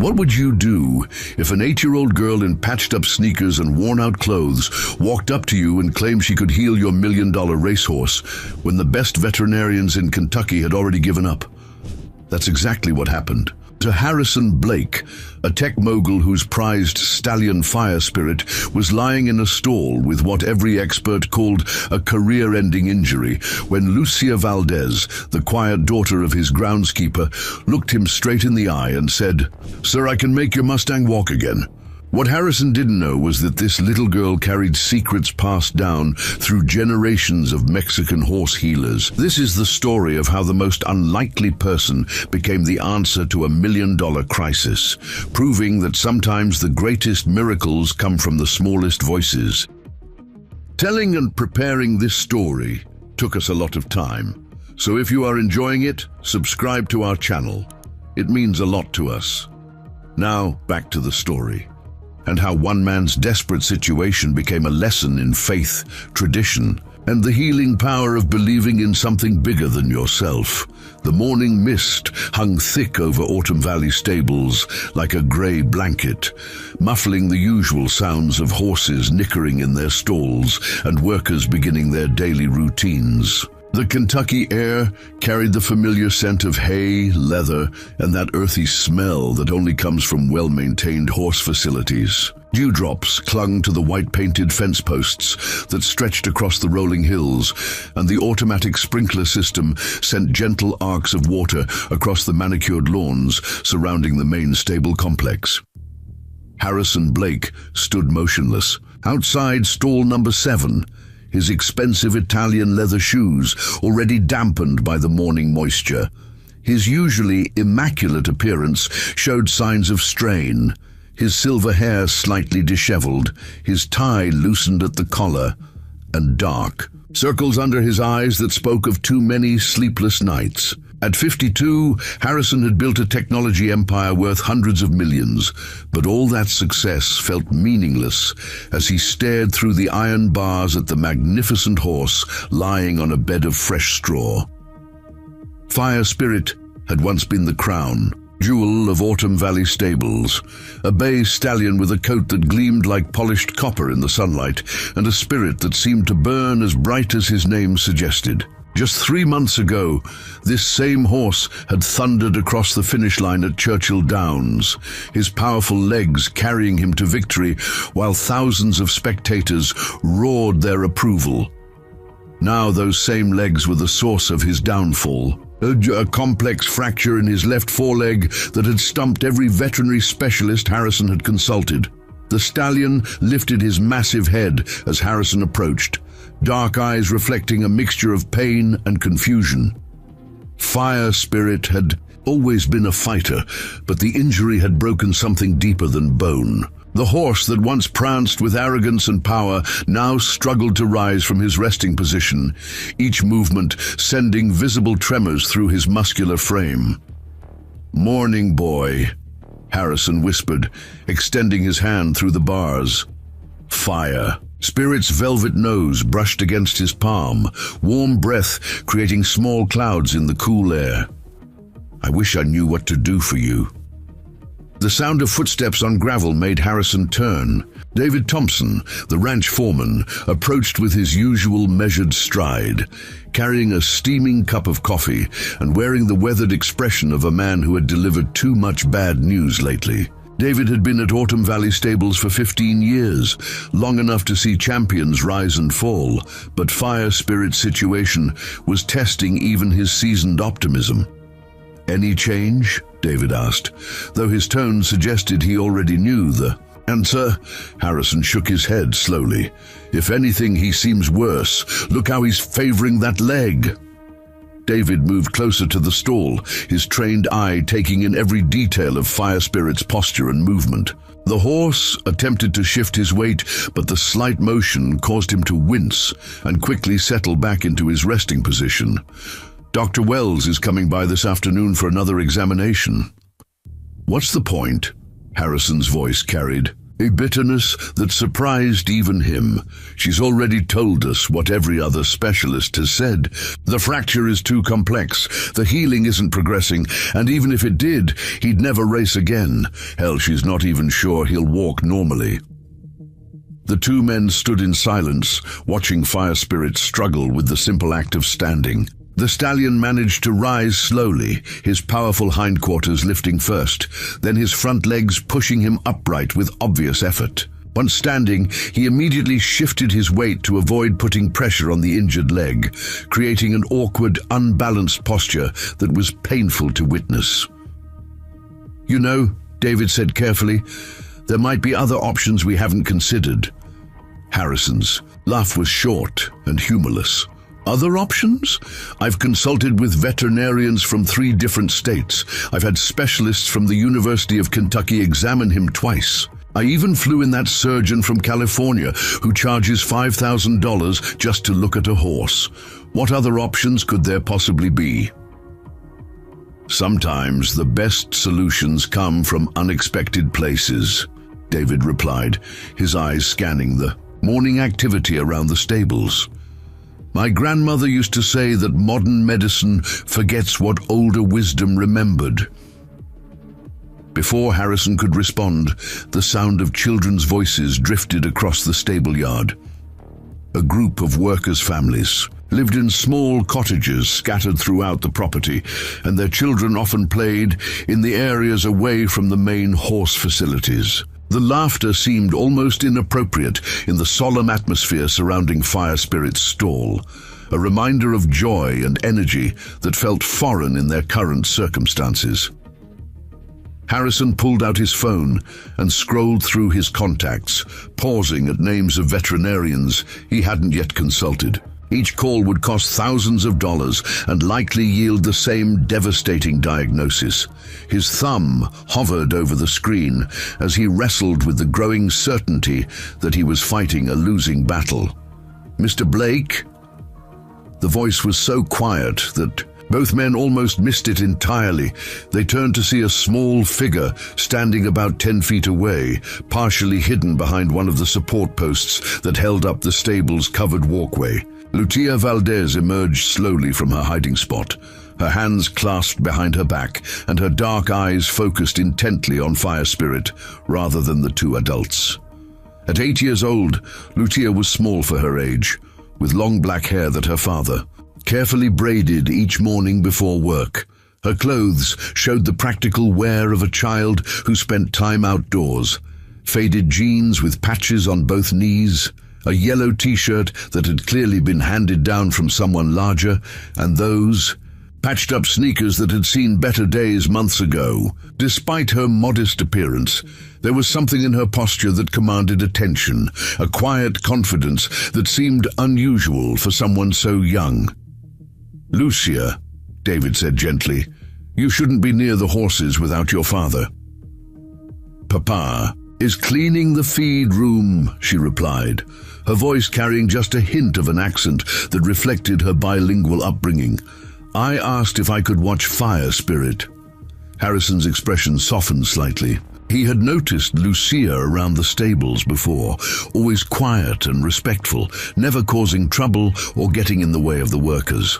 What would you do if an 8-year-old girl in patched-up sneakers and worn-out clothes walked up to you and claimed she could heal your million-dollar racehorse when the best veterinarians in Kentucky had already given up? That's exactly what happened to Harrison Blake, a tech mogul whose prized stallion Fire Spirit was lying in a stall with what every expert called a career-ending injury when Lucia Valdez, the quiet daughter of his groundskeeper, looked him straight in the eye and said, "Sir, I can make your Mustang walk again." What Harrison didn't know was that this little girl carried secrets passed down through generations of Mexican horse healers. This is the story of how the most unlikely person became the answer to a million-dollar crisis, proving that sometimes the greatest miracles come from the smallest voices. Telling and preparing this story took us a lot of time, so if you are enjoying it, subscribe to our channel. It means a lot to us. Now, back to the story, and how one man's desperate situation became a lesson in faith, tradition, and the healing power of believing in something bigger than yourself. The morning mist hung thick over Autumn Valley stables like a gray blanket, muffling the usual sounds of horses nickering in their stalls and workers beginning their daily routines. The Kentucky air carried the familiar scent of hay, leather, and that earthy smell that only comes from well-maintained horse facilities. Dewdrops clung to the white-painted fence posts that stretched across the rolling hills, and the automatic sprinkler system sent gentle arcs of water across the manicured lawns surrounding the main stable complex. Harrison Blake stood motionless, outside stall number 7, his expensive Italian leather shoes already dampened by the morning moisture. His usually immaculate appearance showed signs of strain, his silver hair slightly disheveled, his tie loosened at the collar, and dark. Circles under his eyes that spoke of too many sleepless nights. At 52, Harrison had built a technology empire worth hundreds of millions, but all that success felt meaningless as he stared through the iron bars at the magnificent horse lying on a bed of fresh straw. Fire Spirit had once been the crown, jewel of Autumn Valley stables, a bay stallion with a coat that gleamed like polished copper in the sunlight, and a spirit that seemed to burn as bright as his name suggested. Just 3 months ago, this same horse had thundered across the finish line at Churchill Downs, his powerful legs carrying him to victory while thousands of spectators roared their approval. Now those same legs were the source of his downfall. A complex fracture in his left foreleg that had stumped every veterinary specialist Harrison had consulted. The stallion lifted his massive head as Harrison approached, dark eyes reflecting a mixture of pain and confusion. Fire Spirit had always been a fighter, but the injury had broken something deeper than bone. The horse that once pranced with arrogance and power now struggled to rise from his resting position, each movement sending visible tremors through his muscular frame. "Morning, boy," Harrison whispered, extending his hand through the bars. Fire Spirit's velvet nose brushed against his palm, warm breath creating small clouds in the cool air. "I wish I knew what to do for you." The sound of footsteps on gravel made Harrison turn. David Thompson, the ranch foreman, approached with his usual measured stride, carrying a steaming cup of coffee and wearing the weathered expression of a man who had delivered too much bad news lately. David had been at Autumn Valley stables for 15 years, long enough to see champions rise and fall, but Fire Spirit's situation was testing even his seasoned optimism. "Any change?" David asked, though his tone suggested he already knew the answer. Harrison shook his head slowly. "If anything, he seems worse. Look how he's favoring that leg." David moved closer to the stall, his trained eye taking in every detail of Fire Spirit's posture and movement. The horse attempted to shift his weight, but the slight motion caused him to wince and quickly settle back into his resting position. "Dr. Wells is coming by this afternoon for another examination." "What's the point?" Harrison's voice carried. a bitterness that surprised even him. She's already told us what every other specialist has said. The fracture is too complex, the healing isn't progressing, and even if it did, he'd never race again. Hell, she's not even sure he'll walk normally. The two men stood in silence, watching Fire Spirit struggle with the simple act of standing. The stallion managed to rise slowly, his powerful hindquarters lifting first, then his front legs pushing him upright with obvious effort. Once standing, he immediately shifted his weight to avoid putting pressure on the injured leg, creating an awkward, unbalanced posture that was painful to witness. "You know," David said carefully, "there might be other options we haven't considered." Harrison's laugh was short and humorless. "Other options? I've consulted with veterinarians from 3 different states. I've had specialists from the University of Kentucky examine him twice. I even flew in that surgeon from California who charges $5,000 just to look at a horse. What other options could there possibly be?" "Sometimes the best solutions come from unexpected places," David replied, his eyes scanning the morning activity around the stables. "My grandmother used to say that modern medicine forgets what older wisdom remembered." Before Harrison could respond, the sound of children's voices drifted across the stable yard. A group of workers' families lived in small cottages scattered throughout the property, and their children often played in the areas away from the main horse facilities. The laughter seemed almost inappropriate in the solemn atmosphere surrounding Fire Spirit's stall, a reminder of joy and energy that felt foreign in their current circumstances. Harrison pulled out his phone and scrolled through his contacts, pausing at names of veterinarians he hadn't yet consulted. Each call would cost thousands of dollars and likely yield the same devastating diagnosis. His thumb hovered over the screen as he wrestled with the growing certainty that he was fighting a losing battle. "Mr. Blake?" The voice was so quiet that both men almost missed it entirely. They turned to see a small figure standing about 10 feet away, partially hidden behind one of the support posts that held up the stable's covered walkway. Lucia Valdez emerged slowly from her hiding spot, her hands clasped behind her back and her dark eyes focused intently on Fire Spirit rather than the 2 adults. At 8 years old, Lucia was small for her age, with long black hair that her father carefully braided each morning before work. Her clothes showed the practical wear of a child who spent time outdoors. Faded jeans with patches on both knees, a yellow t-shirt that had clearly been handed down from someone larger, and those patched-up sneakers that had seen better days months ago. Despite her modest appearance, there was something in her posture that commanded attention, a quiet confidence that seemed unusual for someone so young. "Lucia," David said gently, "you shouldn't be near the horses without your father." "Papa is cleaning the feed room," she replied, her voice carrying just a hint of an accent that reflected her bilingual upbringing. "I asked if I could watch Fire Spirit." Harrison's expression softened slightly. He had noticed Lucia around the stables before, always quiet and respectful, never causing trouble or getting in the way of the workers.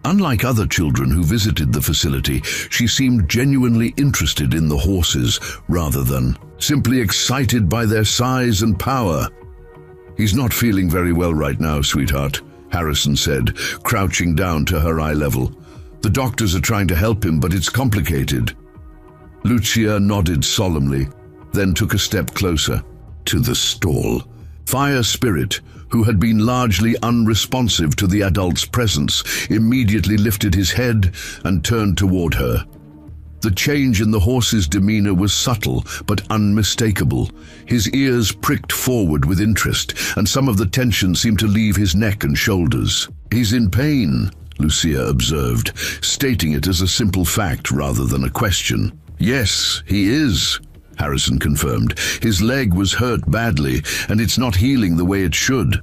Unlike other children who visited the facility, she seemed genuinely interested in the horses rather than simply excited by their size and power. "He's not feeling very well right now, sweetheart," Harrison said, crouching down to her eye level. "The doctors are trying to help him, but it's complicated." Lucia nodded solemnly, then took a step closer to the stall. Fire Spirit, who had been largely unresponsive to the adult's presence, immediately lifted his head and turned toward her. The change in the horse's demeanor was subtle but unmistakable. His ears pricked forward with interest, and some of the tension seemed to leave his neck and shoulders. "He's in pain," Lucia observed, stating it as a simple fact rather than a question. "Yes, he is," Harrison confirmed. "His leg was hurt badly, and it's not healing the way it should."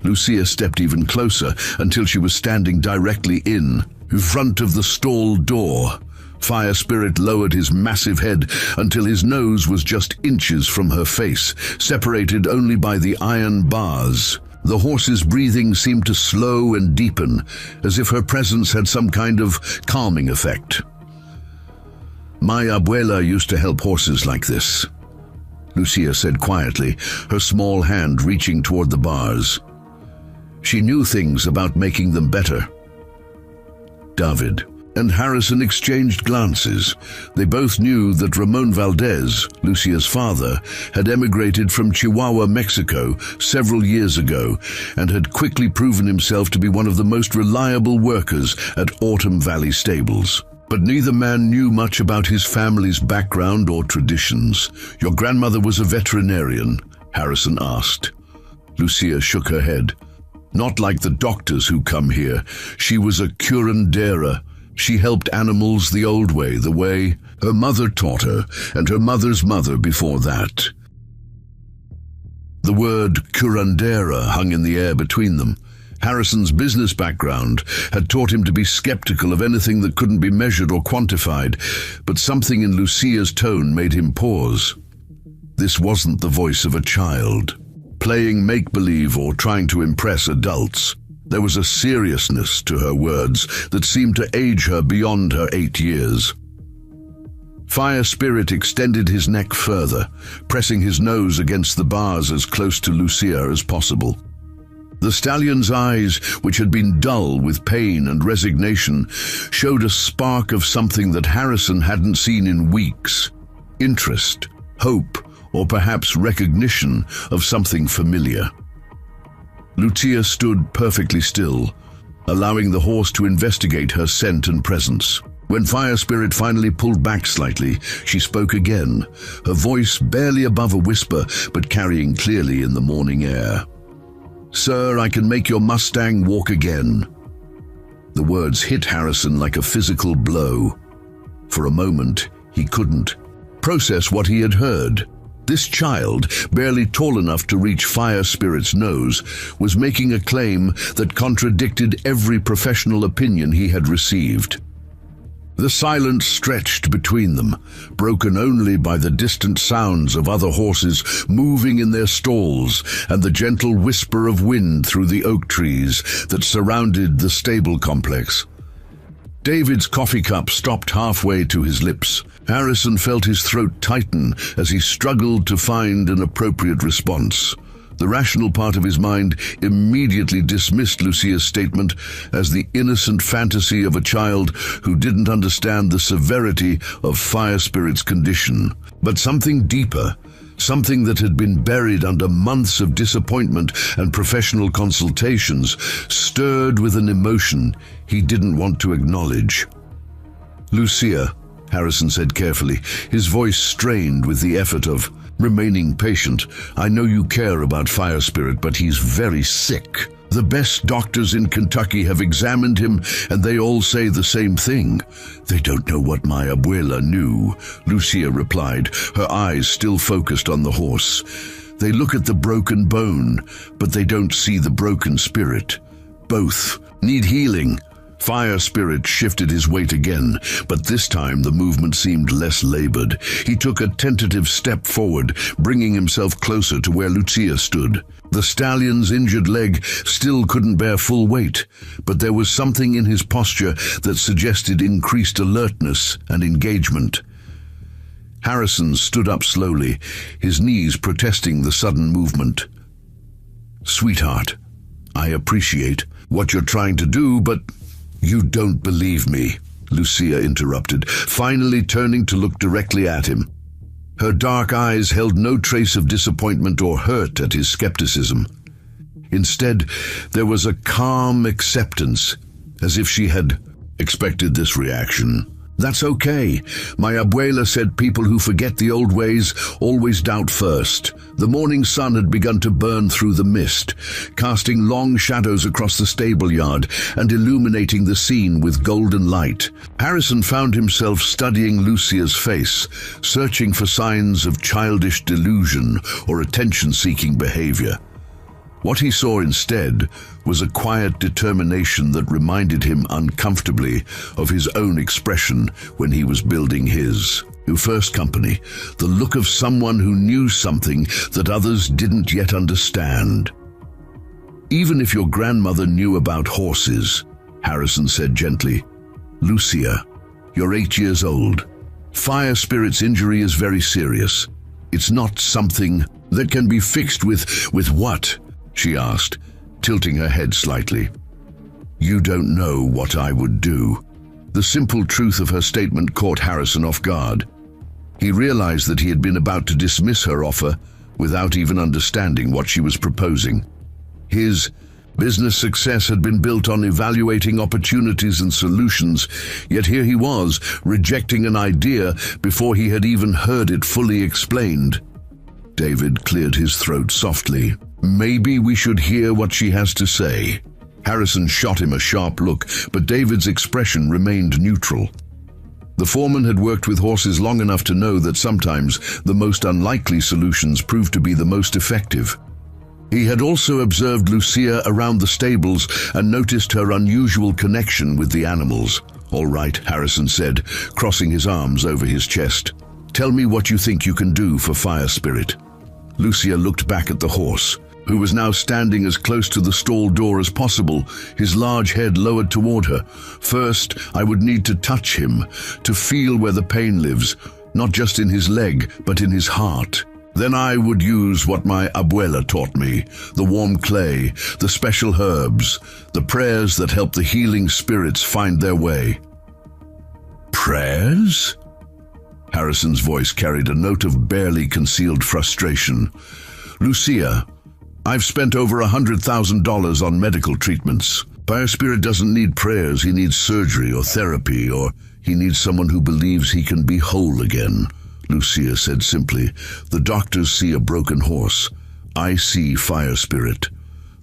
Lucia stepped even closer until she was standing directly in front of the stall door. Fire Spirit lowered his massive head until his nose was just inches from her face, separated only by the iron bars. The horse's breathing seemed to slow and deepen, as if her presence had some kind of calming effect. "My abuela used to help horses like this," Lucia said quietly, her small hand reaching toward the bars. "She knew things about making them better." David and Harrison exchanged glances. They both knew that Ramon Valdez, Lucia's father, had emigrated from Chihuahua, Mexico, several years ago, and had quickly proven himself to be one of the most reliable workers at Autumn Valley Stables. But neither man knew much about his family's background or traditions. "Your grandmother was a veterinarian?" Harrison asked. Lucia shook her head. "Not like the doctors who come here. She was a curandera. She helped animals the old way, the way her mother taught her, and her mother's mother before that." The word curandera hung in the air between them. Harrison's business background had taught him to be skeptical of anything that couldn't be measured or quantified, but something in Lucia's tone made him pause. This wasn't the voice of a child, playing make-believe or trying to impress adults. There was a seriousness to her words that seemed to age her beyond her 8 years. Fire Spirit extended his neck further, pressing his nose against the bars as close to Lucia as possible. The stallion's eyes, which had been dull with pain and resignation, showed a spark of something that Harrison hadn't seen in weeks. Interest, hope, or perhaps recognition of something familiar. Lucia stood perfectly still, allowing the horse to investigate her scent and presence. When Fire Spirit finally pulled back slightly, she spoke again, her voice barely above a whisper, but carrying clearly in the morning air. "Sir, I can make your Mustang walk again." The words hit Harrison like a physical blow. For a moment, he couldn't process what he had heard. This child, barely tall enough to reach Fire Spirit's nose, was making a claim that contradicted every professional opinion he had received. The silence stretched between them, broken only by the distant sounds of other horses moving in their stalls and the gentle whisper of wind through the oak trees that surrounded the stable complex. David's coffee cup stopped halfway to his lips. Harrison felt his throat tighten as he struggled to find an appropriate response. The rational part of his mind immediately dismissed Lucia's statement as the innocent fantasy of a child who didn't understand the severity of Fire Spirit's condition. But something deeper, something that had been buried under months of disappointment and professional consultations, stirred with an emotion he didn't want to acknowledge. "Lucia," Harrison said carefully, his voice strained with the effort of remaining patient, "I know you care about Fire Spirit, but he's very sick. The best doctors in Kentucky have examined him, and they all say the same thing." "They don't know what my abuela knew," Lucia replied, her eyes still focused on the horse. "They look at the broken bone, but they don't see the broken spirit. Both need healing." Fire Spirit shifted his weight again, but this time the movement seemed less labored. He took a tentative step forward, bringing himself closer to where Lucia stood. The stallion's injured leg still couldn't bear full weight, but there was something in his posture that suggested increased alertness and engagement. Harrison stood up slowly, his knees protesting the sudden movement. "Sweetheart, I appreciate what you're trying to do, but—" "You don't believe me," Lucia interrupted, finally turning to look directly at him. Her dark eyes held no trace of disappointment or hurt at his skepticism. Instead, there was a calm acceptance, as if she had expected this reaction. "That's okay. My abuela said people who forget the old ways always doubt first." The morning sun had begun to burn through the mist, casting long shadows across the stable yard and illuminating the scene with golden light. Harrison found himself studying Lucia's face, searching for signs of childish delusion or attention-seeking behavior. What he saw instead was a quiet determination that reminded him uncomfortably of his own expression when he was building his first company, the look of someone who knew something that others didn't yet understand. "Even if your grandmother knew about horses," Harrison said gently, "Lucia, you're 8 years old. Fire Spirit's injury is very serious. It's not something that can be fixed with what?" she asked, tilting her head slightly. "You don't know what I would do." The simple truth of her statement caught Harrison off guard. He realized that he had been about to dismiss her offer without even understanding what she was proposing. His business success had been built on evaluating opportunities and solutions, yet here he was, rejecting an idea before he had even heard it fully explained. David cleared his throat softly. "Maybe we should hear what she has to say." Harrison shot him a sharp look, but David's expression remained neutral. The foreman had worked with horses long enough to know that sometimes the most unlikely solutions proved to be the most effective. He had also observed Lucia around the stables and noticed her unusual connection with the animals. "All right," Harrison said, crossing his arms over his chest. "Tell me what you think you can do for Fire Spirit." Lucia looked back at the horse, who was now standing as close to the stall door as possible, his large head lowered toward her. "First, I would need to touch him, to feel where the pain lives, not just in his leg, but in his heart. Then I would use what my abuela taught me, the warm clay, the special herbs, the prayers that help the healing spirits find their way." "Prayers?" Harrison's voice carried a note of barely concealed frustration. "Lucia, I've spent over $100,000 on medical treatments. Fire Spirit doesn't need prayers, he needs surgery or therapy, or he needs someone who believes he can be whole again," Lucia said simply. "The doctors see a broken horse. I see Fire Spirit."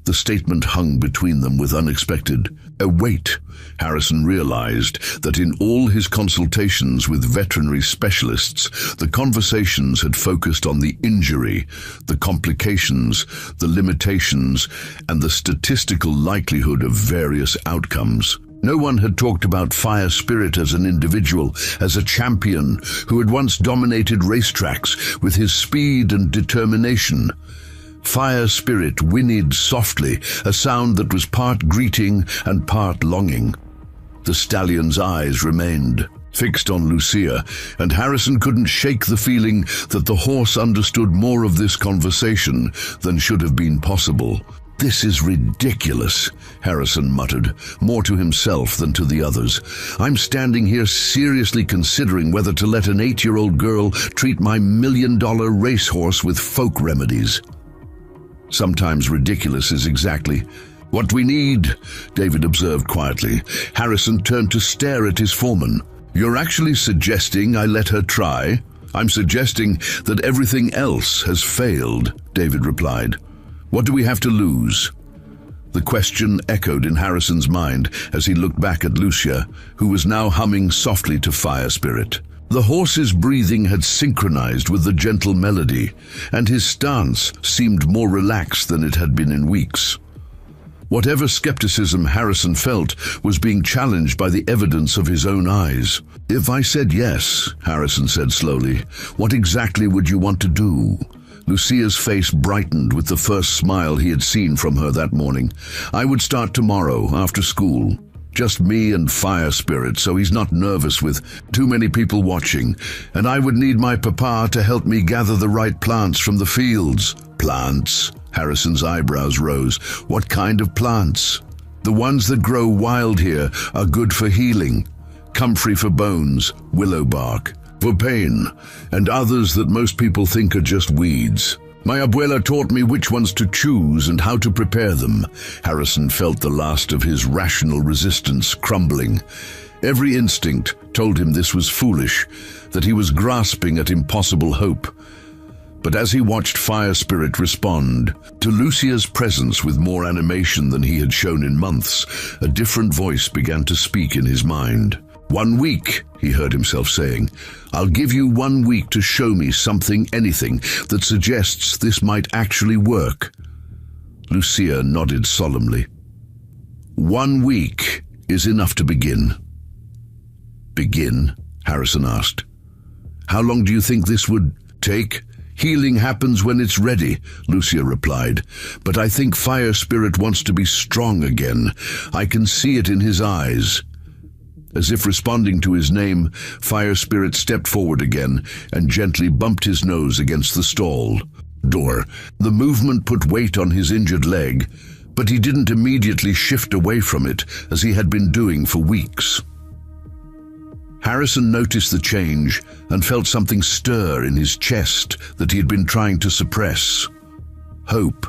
The statement hung between them with unexpected weight. Harrison realized that in all his consultations with veterinary specialists, the conversations had focused on the injury, the complications, the limitations, and the statistical likelihood of various outcomes. No one had talked about Fire Spirit as an individual, as a champion who had once dominated racetracks with his speed and determination. Fire Spirit whinnied softly, a sound that was part greeting and part longing. The stallion's eyes remained fixed on Lucia, and Harrison couldn't shake the feeling that the horse understood more of this conversation than should have been possible. "This is ridiculous," Harrison muttered, more to himself than to the others. "I'm standing here seriously considering whether to let an 8-year-old girl treat my $1 million racehorse with folk remedies." "Sometimes ridiculous is exactly what we need," David observed quietly. Harrison turned to stare at his foreman. "You're actually suggesting I let her try?" "I'm suggesting that everything else has failed," David replied. "What do we have to lose?" The question echoed in Harrison's mind as he looked back at Lucia, who was now humming softly to Fire Spirit. The horse's breathing had synchronized with the gentle melody, and his stance seemed more relaxed than it had been in weeks. Whatever skepticism Harrison felt was being challenged by the evidence of his own eyes. "If I said yes," Harrison said slowly, "what exactly would you want to do?" Lucia's face brightened with the first smile he had seen from her that morning. "I would start tomorrow after school. Just me and Fire Spirit, so he's not nervous with too many people watching. And I would need my papa to help me gather the right plants from the fields." "Plants?" Harrison's eyebrows rose. "What kind of plants?" "The ones that grow wild here are good for healing. Comfrey for bones, willow bark for pain, and others that most people think are just weeds. My abuela taught me which ones to choose and how to prepare them." Harrison felt the last of his rational resistance crumbling. Every instinct told him this was foolish, that he was grasping at impossible hope. But as he watched Fire Spirit respond to Lucia's presence with more animation than he had shown in months, a different voice began to speak in his mind. "1 week," he heard himself saying. "I'll give you 1 week to show me something, anything, that suggests this might actually work." Lucia nodded solemnly. 1 week is enough to begin. Begin? Harrison asked. How long do you think this would take? Healing happens when it's ready, Lucia replied. But I think Fire Spirit wants to be strong again. I can see it in his eyes. As if responding to his name, Fire Spirit stepped forward again and gently bumped his nose against the stall door. The movement put weight on his injured leg, but he didn't immediately shift away from it as he had been doing for weeks. Harrison noticed the change and felt something stir in his chest that he had been trying to suppress. Hope.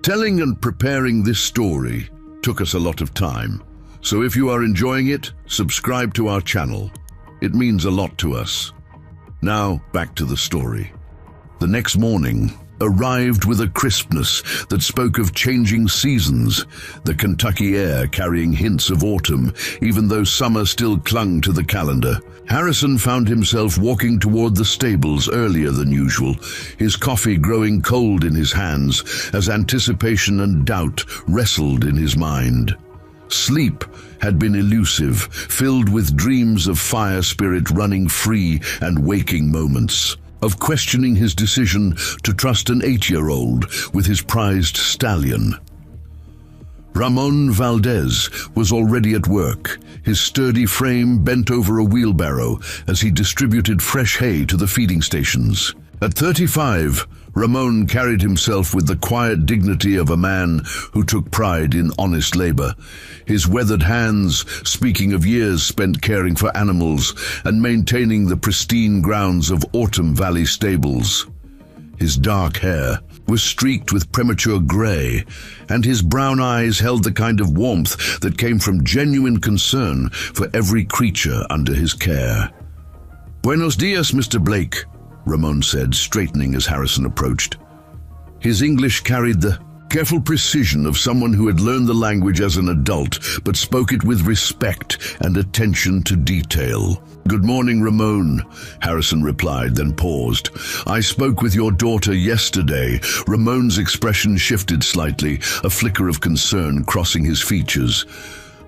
Telling and preparing this story took us a lot of time, so if you are enjoying it, subscribe to our channel. It means a lot to us. Now, back to the story. The next morning arrived with a crispness that spoke of changing seasons, the Kentucky air carrying hints of autumn, even though summer still clung to the calendar. Harrison found himself walking toward the stables earlier than usual, his coffee growing cold in his hands as anticipation and doubt wrestled in his mind. Sleep had been elusive, filled with dreams of Fire Spirit running free and waking moments, of questioning his decision to trust an 8-year-old with his prized stallion. Ramon Valdez was already at work, his sturdy frame bent over a wheelbarrow as he distributed fresh hay to the feeding stations. At 35, Ramon carried himself with the quiet dignity of a man who took pride in honest labor, his weathered hands speaking of years spent caring for animals and maintaining the pristine grounds of Autumn Valley stables. His dark hair was streaked with premature gray, and his brown eyes held the kind of warmth that came from genuine concern for every creature under his care. "Buenos dias, Mr. Blake," Ramon said, straightening as Harrison approached. His English carried the careful precision of someone who had learned the language as an adult, but spoke it with respect and attention to detail. "Good morning, Ramon," Harrison replied, then paused. "I spoke with your daughter yesterday." Ramon's expression shifted slightly, a flicker of concern crossing his features.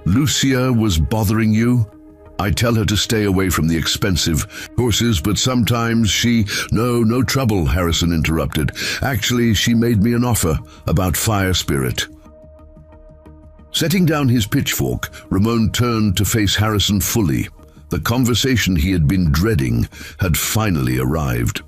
"Lucia was bothering you?" "I tell her to stay away from the expensive horses, but sometimes she—" No trouble," Harrison interrupted. "Actually, she made me an offer about Fire Spirit." Setting down his pitchfork, Ramon turned to face Harrison fully. The conversation he had been dreading had finally arrived.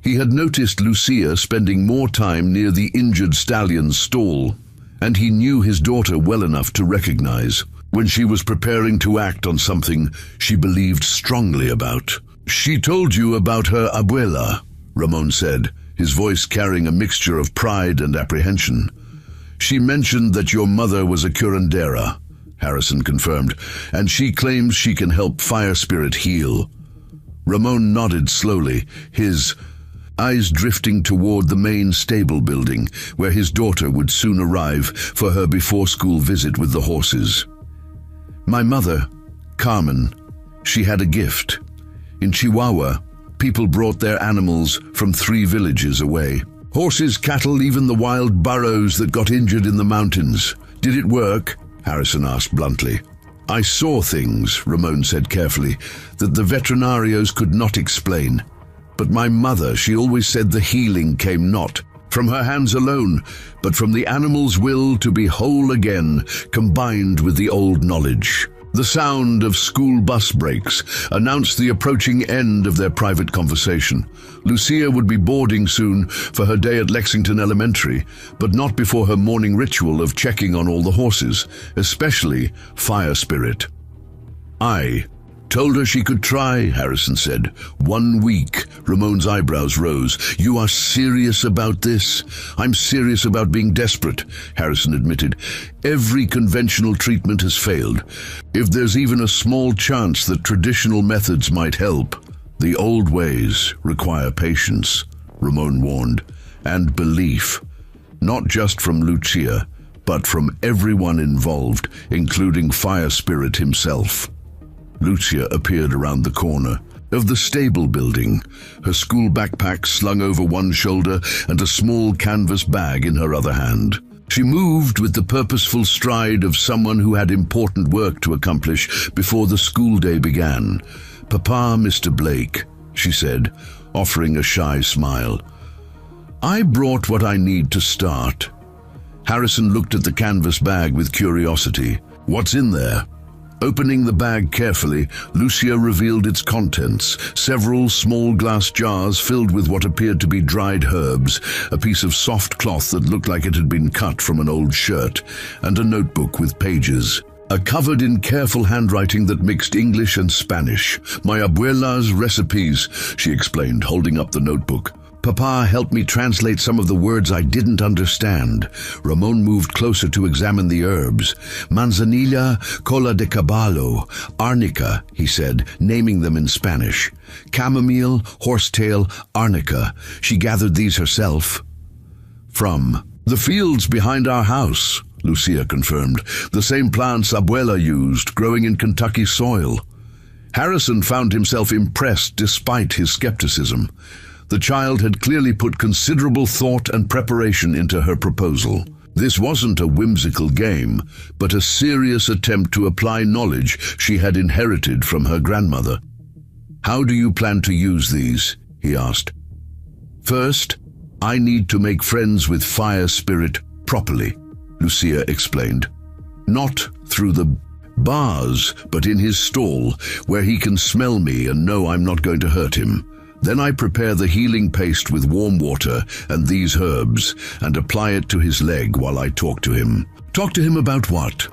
He had noticed Lucia spending more time near the injured stallion's stall, and he knew his daughter well enough to recognize when she was preparing to act on something she believed strongly about. "She told you about her abuela," Ramon said, his voice carrying a mixture of pride and apprehension. "She mentioned that your mother was a curandera," Harrison confirmed, "and she claims she can help Fire Spirit heal." Ramon nodded slowly, his eyes drifting toward the main stable building, where his daughter would soon arrive for her before-school visit with the horses. "My mother, Carmen, she had a gift. In Chihuahua, people brought their animals from 3 villages away. Horses, cattle, even the wild burros that got injured in the mountains. Did it work?" Harrison asked bluntly. "I saw things," Ramon said carefully, "that the veterinarios could not explain. But my mother, she always said the healing came not from her hands alone, but from the animal's will to be whole again, combined with the old knowledge." The sound of school bus brakes announced the approaching end of their private conversation. Lucia would be boarding soon for her day at Lexington Elementary, but not before her morning ritual of checking on all the horses, especially Fire Spirit. "I told her she could try," Harrison said. 1 week. Ramon's eyebrows rose. "You are serious about this?" "I'm serious about being desperate," Harrison admitted. "Every conventional treatment has failed. If there's even a small chance that traditional methods might help, the old ways require patience," Ramon warned, "and belief. Not just from Lucia, but from everyone involved, including Fire Spirit himself." Lucia appeared around the corner of the stable building, her school backpack slung over one shoulder and a small canvas bag in her other hand. She moved with the purposeful stride of someone who had important work to accomplish before the school day began. "Papa, Mr. Blake," she said, offering a shy smile. "I brought what I need to start." Harrison looked at the canvas bag with curiosity. "What's in there?" Opening the bag carefully, Lucia revealed its contents: several small glass jars filled with what appeared to be dried herbs, a piece of soft cloth that looked like it had been cut from an old shirt, and a notebook with pages. Covered in careful handwriting that mixed English and Spanish. "My abuela's recipes," she explained, holding up the notebook. "Papa helped me translate some of the words I didn't understand." Ramon moved closer to examine the herbs. "Manzanilla, cola de caballo, arnica," he said, naming them in Spanish. "Chamomile, horsetail, arnica. She gathered these herself." "From the fields behind our house," Lucia confirmed. "The same plants Abuela used, growing in Kentucky soil." Harrison found himself impressed despite his skepticism. The child had clearly put considerable thought and preparation into her proposal. This wasn't a whimsical game, but a serious attempt to apply knowledge she had inherited from her grandmother. "How do you plan to use these?" he asked. "First, I need to make friends with Fire Spirit properly," Lucia explained. "Not through the bars, but in his stall, where he can smell me and know I'm not going to hurt him. Then I prepare the healing paste with warm water and these herbs and apply it to his leg while I talk to him." "Talk to him about what?"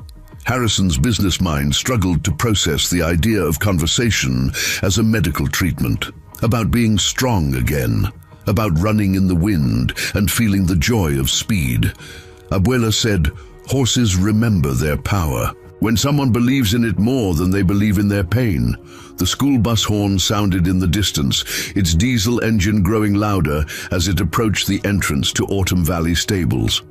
Harrison's business mind struggled to process the idea of conversation as a medical treatment. About being strong again, about running in the wind and feeling the joy of speed. Abuela said, "Horses remember their power when someone believes in it more than they believe in their pain." The school bus horn sounded in the distance, its diesel engine growing louder as it approached the entrance to Autumn Valley Stables.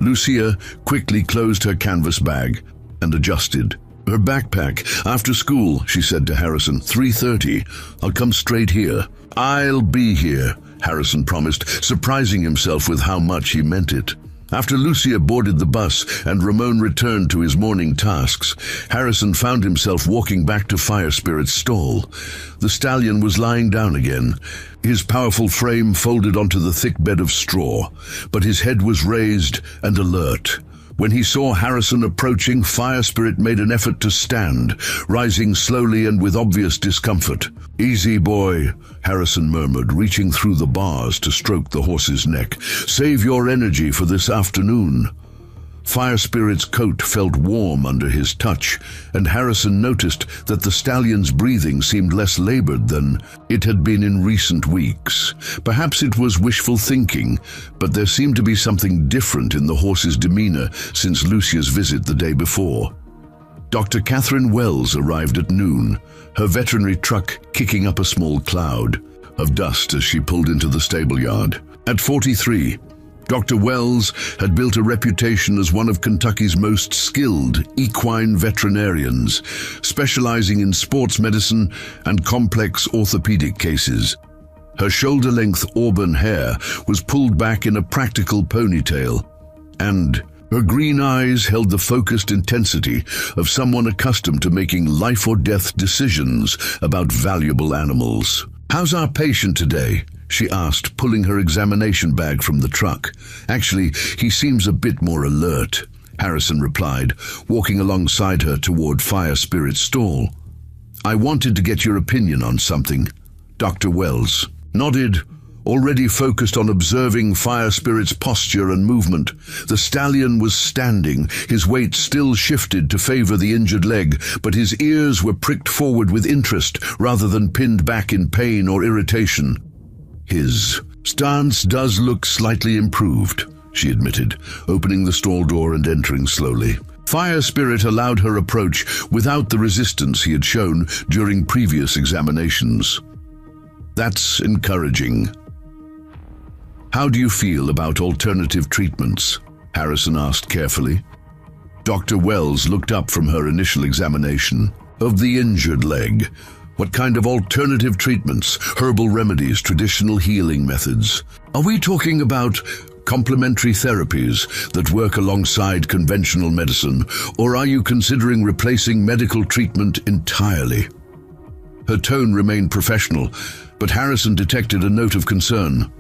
Lucia quickly closed her canvas bag and adjusted her backpack. "After school," she said to Harrison, 3:30. "I'll come straight here." "I'll be here," Harrison promised, surprising himself with how much he meant it. After Lucia boarded the bus and Ramon returned to his morning tasks, Harrison found himself walking back to Fire Spirit's stall. The stallion was lying down again, his powerful frame folded onto the thick bed of straw, but his head was raised and alert. When he saw Harrison approaching, Fire Spirit made an effort to stand, rising slowly and with obvious discomfort. "Easy, boy," Harrison murmured, reaching through the bars to stroke the horse's neck. "Save your energy for this afternoon." Fire Spirit's coat felt warm under his touch, and Harrison noticed that the stallion's breathing seemed less labored than it had been in recent weeks. Perhaps it was wishful thinking, but there seemed to be something different in the horse's demeanor since Lucia's visit the day before. Dr. Catherine Wells arrived at noon, her veterinary truck kicking up a small cloud of dust as she pulled into the stable yard. At 43, Dr. Wells had built a reputation as one of Kentucky's most skilled equine veterinarians, specializing in sports medicine and complex orthopedic cases. Her shoulder-length auburn hair was pulled back in a practical ponytail, and her green eyes held the focused intensity of someone accustomed to making life-or-death decisions about valuable animals. "How's our patient today?" she asked, pulling her examination bag from the truck. "Actually, he seems a bit more alert," Harrison replied, walking alongside her toward Fire Spirit's stall. "I wanted to get your opinion on something." Dr. Wells nodded, already focused on observing Fire Spirit's posture and movement. The stallion was standing, his weight still shifted to favor the injured leg, but his ears were pricked forward with interest rather than pinned back in pain or irritation. "His stance does look slightly improved," she admitted, opening the stall door and entering slowly. Fire Spirit allowed her approach without the resistance he had shown during previous examinations. "That's encouraging." "How do you feel about alternative treatments?" Harrison asked carefully. Dr. Wells looked up from her initial examination of the injured leg. "What kind of alternative treatments, herbal remedies, traditional healing methods? Are we talking about complementary therapies that work alongside conventional medicine, or are you considering replacing medical treatment entirely? Her tone remained professional, but Harrison detected a note of concern.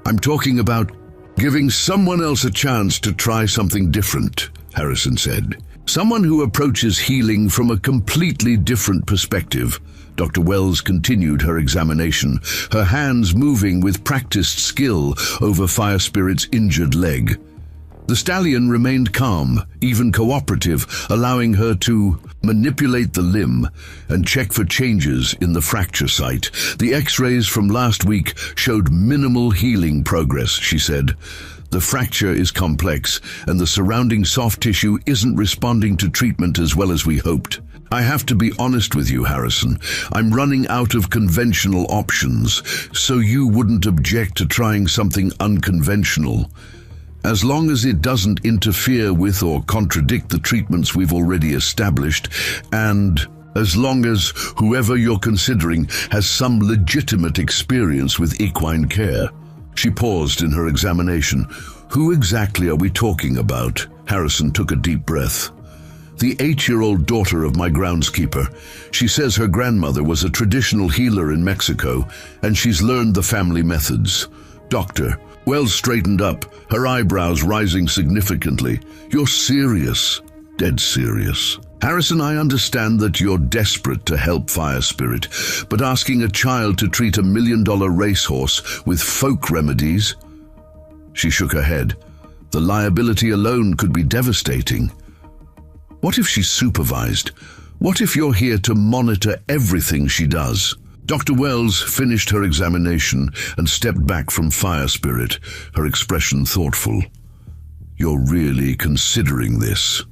I'm talking about giving someone else a chance to try something different, Harrison said. Someone who approaches healing from a completely different perspective. Dr. Wells continued her examination, her hands moving with practiced skill over Fire Spirit's injured leg. The stallion remained calm, even cooperative, allowing her to manipulate the limb and check for changes in the fracture site. The X-rays from last week showed minimal healing progress, she said. The fracture is complex, and the surrounding soft tissue isn't responding to treatment as well as we hoped. I have to be honest with you, Harrison. I'm running out of conventional options, so you wouldn't object to trying something unconventional. As long as it doesn't interfere with or contradict the treatments we've already established, and as long as whoever you're considering has some legitimate experience with equine care. She paused in her examination. Who exactly are we talking about? Harrison took a deep breath. The 8-year-old daughter of my groundskeeper. She says her grandmother was a traditional healer in Mexico, and she's learned the family methods. Doctor. Wells straightened up, her eyebrows rising significantly. You're serious. Dead serious. Harrison, I understand that you're desperate to help Fire Spirit, but asking a child to treat $1 million racehorse with folk remedies? She shook her head. The liability alone could be devastating. What if she's supervised? What if you're here to monitor everything she does? Dr. Wells finished her examination and stepped back from Fire Spirit, her expression thoughtful. You're really considering this?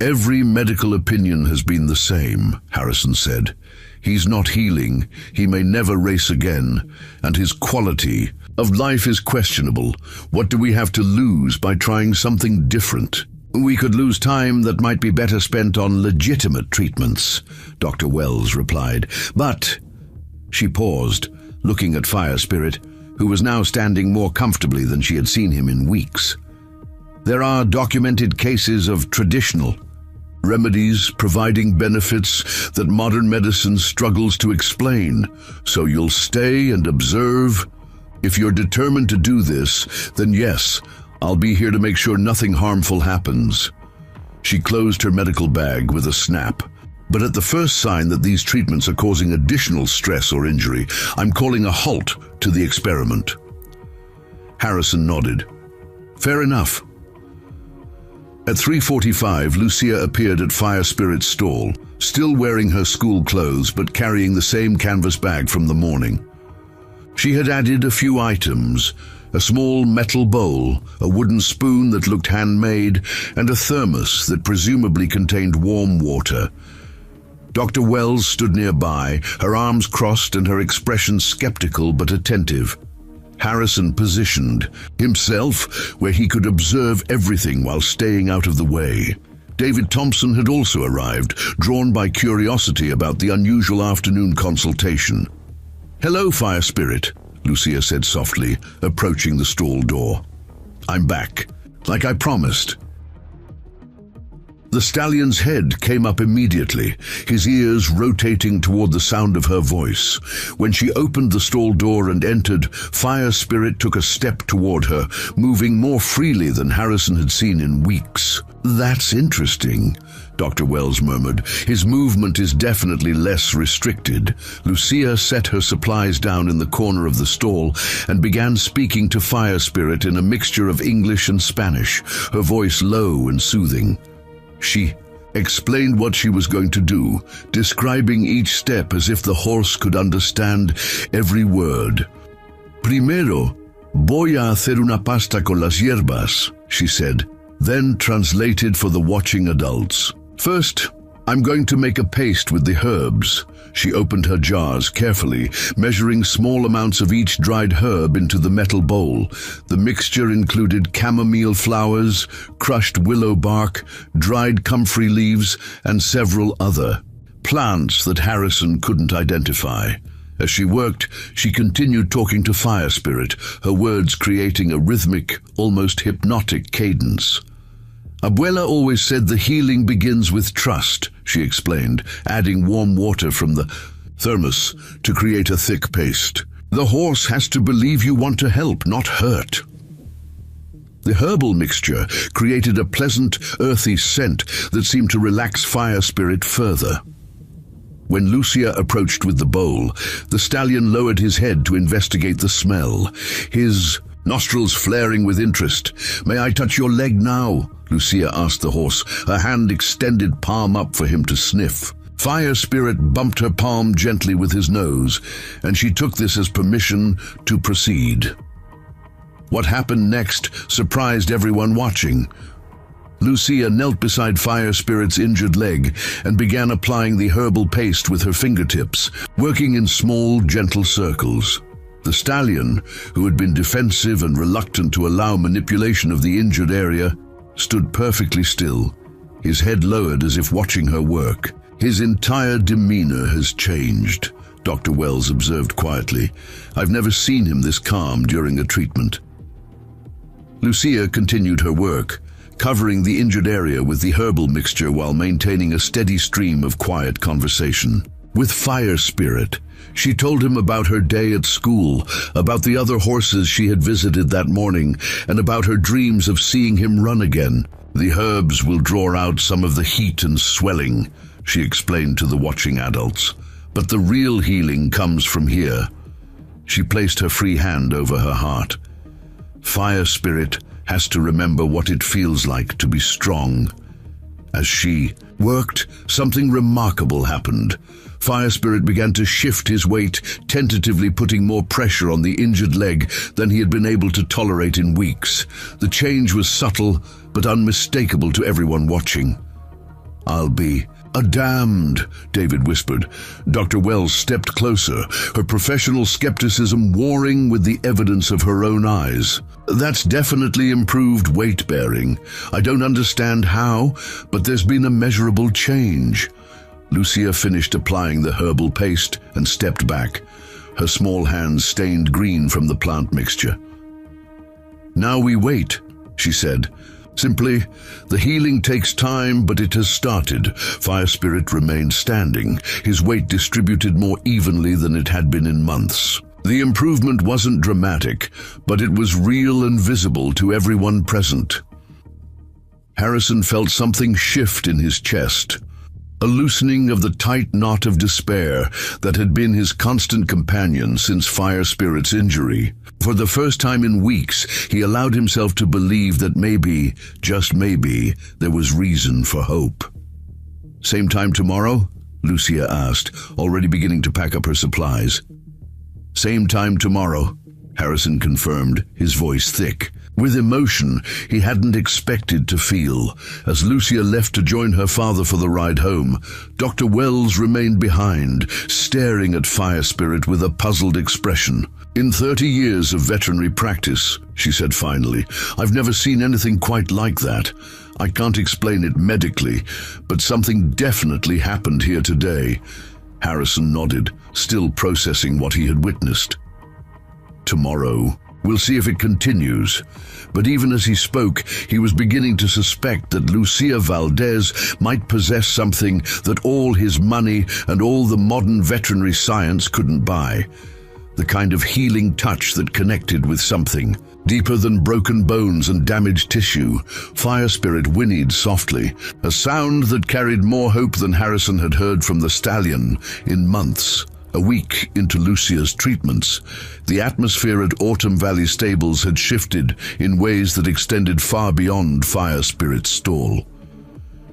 Every medical opinion has been the same, Harrison said. He's not healing, he may never race again, and his quality of life is questionable. What do we have to lose by trying something different? We could lose time that might be better spent on legitimate treatments, Dr. Wells replied. But, she paused, looking at Fire Spirit, who was now standing more comfortably than she had seen him in weeks. There are documented cases of traditional remedies providing benefits that modern medicine struggles to explain. So you'll stay and observe? If you're determined to do this, then yes, I'll be here to make sure nothing harmful happens. She closed her medical bag with a snap. But at the first sign that these treatments are causing additional stress or injury, I'm calling a halt to the experiment. Harrison nodded. Fair enough. At 3:45, Lucia appeared at Fire Spirit's stall, still wearing her school clothes but carrying the same canvas bag from the morning. She had added a few items, a small metal bowl, a wooden spoon that looked handmade, and a thermos that presumably contained warm water. Dr. Wells stood nearby, her arms crossed and her expression skeptical but attentive. Harrison positioned himself where he could observe everything while staying out of the way. David Thompson had also arrived, drawn by curiosity about the unusual afternoon consultation. Hello, Fire Spirit, Lucia said softly, approaching the stall door. I'm back, like I promised. The stallion's head came up immediately, his ears rotating toward the sound of her voice. When she opened the stall door and entered, Fire Spirit took a step toward her, moving more freely than Harrison had seen in weeks. That's interesting, Dr. Wells murmured. His movement is definitely less restricted. Lucia set her supplies down in the corner of the stall and began speaking to Fire Spirit in a mixture of English and Spanish, her voice low and soothing. She explained what she was going to do, describing each step as if the horse could understand every word. Primero, voy a hacer una pasta con las hierbas, she said, then translated for the watching adults. First, I'm going to make a paste with the herbs. She opened her jars carefully, measuring small amounts of each dried herb into the metal bowl. The mixture included chamomile flowers, crushed willow bark, dried comfrey leaves, and several other plants that Harrison couldn't identify. As she worked, she continued talking to Fire Spirit, her words creating a rhythmic, almost hypnotic cadence. Abuela always said the healing begins with trust, she explained, adding warm water from the thermos to create a thick paste. The horse has to believe you want to help, not hurt. The herbal mixture created a pleasant, earthy scent that seemed to relax Fire Spirit further. When Lucia approached with the bowl, the stallion lowered his head to investigate the smell, his nostrils flaring with interest. "May I touch your leg now?" Lucia asked the horse, her hand extended palm up for him to sniff. Fire Spirit bumped her palm gently with his nose, and she took this as permission to proceed. What happened next surprised everyone watching. Lucia knelt beside Fire Spirit's injured leg and began applying the herbal paste with her fingertips, working in small, gentle circles. The stallion, who had been defensive and reluctant to allow manipulation of the injured area, stood perfectly still, his head lowered as if watching her work. "His entire demeanor has changed," Dr. Wells observed quietly. "I've never seen him this calm during a treatment." Lucia continued her work, covering the injured area with the herbal mixture while maintaining a steady stream of quiet conversation. With Fire Spirit, she told him about her day at school, about the other horses she had visited that morning, and about her dreams of seeing him run again. "The herbs will draw out some of the heat and swelling," she explained to the watching adults. "But the real healing comes from here." She placed her free hand over her heart. Fire Spirit has to remember what it feels like to be strong. As she worked, something remarkable happened. Fire Spirit began to shift his weight, tentatively putting more pressure on the injured leg than he had been able to tolerate in weeks. The change was subtle, but unmistakable to everyone watching. "I'll be damned," David whispered. Dr. Wells stepped closer, her professional skepticism warring with the evidence of her own eyes. "That's definitely improved weight-bearing. I don't understand how, but there's been a measurable change." Lucia finished applying the herbal paste and stepped back, her small hands stained green from the plant mixture. "Now we wait," she said. Simply, "The healing takes time, but it has started." Fire Spirit remained standing, his weight distributed more evenly than it had been in months. The improvement wasn't dramatic, but it was real and visible to everyone present. Harrison felt something shift in his chest, a loosening of the tight knot of despair that had been his constant companion since Fire Spirit's injury. For the first time in weeks, he allowed himself to believe that maybe, just maybe, there was reason for hope. "Same time tomorrow?" Lucia asked, already beginning to pack up her supplies. "Same time tomorrow," Harrison confirmed, his voice thick, with emotion he hadn't expected to feel. As Lucia left to join her father for the ride home, Dr. Wells remained behind, staring at Fire Spirit with a puzzled expression. "In 30 years of veterinary practice," she said finally, "I've never seen anything quite like that. I can't explain it medically, but something definitely happened here today." Harrison nodded, still processing what he had witnessed. "Tomorrow, we'll see if it continues." But even as he spoke, he was beginning to suspect that Lucia Valdez might possess something that all his money and all the modern veterinary science couldn't buy. The kind of healing touch that connected with something deeper than broken bones and damaged tissue. Fire Spirit whinnied softly, a sound that carried more hope than Harrison had heard from the stallion in months. A week into Lucia's treatments, the atmosphere at Autumn Valley Stables had shifted in ways that extended far beyond Fire Spirit's stall.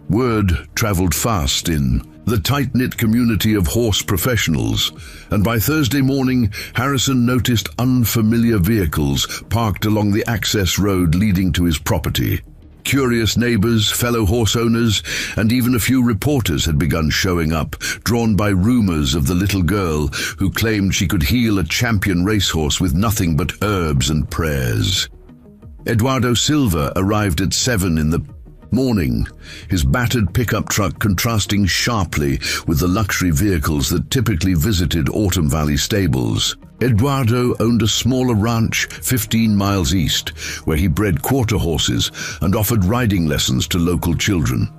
Word traveled fast in the tight-knit community of horse professionals, and by Thursday morning, Harrison noticed unfamiliar vehicles parked along the access road leading to his property. Curious neighbors, fellow horse owners, and even a few reporters had begun showing up, drawn by rumors of the little girl who claimed she could heal a champion racehorse with nothing but herbs and prayers. Eduardo Silva arrived at 7 in the Morning, his battered pickup truck contrasting sharply with the luxury vehicles that typically visited Autumn Valley stables. Eduardo owned a smaller ranch 15 miles east, where he bred quarter horses and offered riding lessons to local children.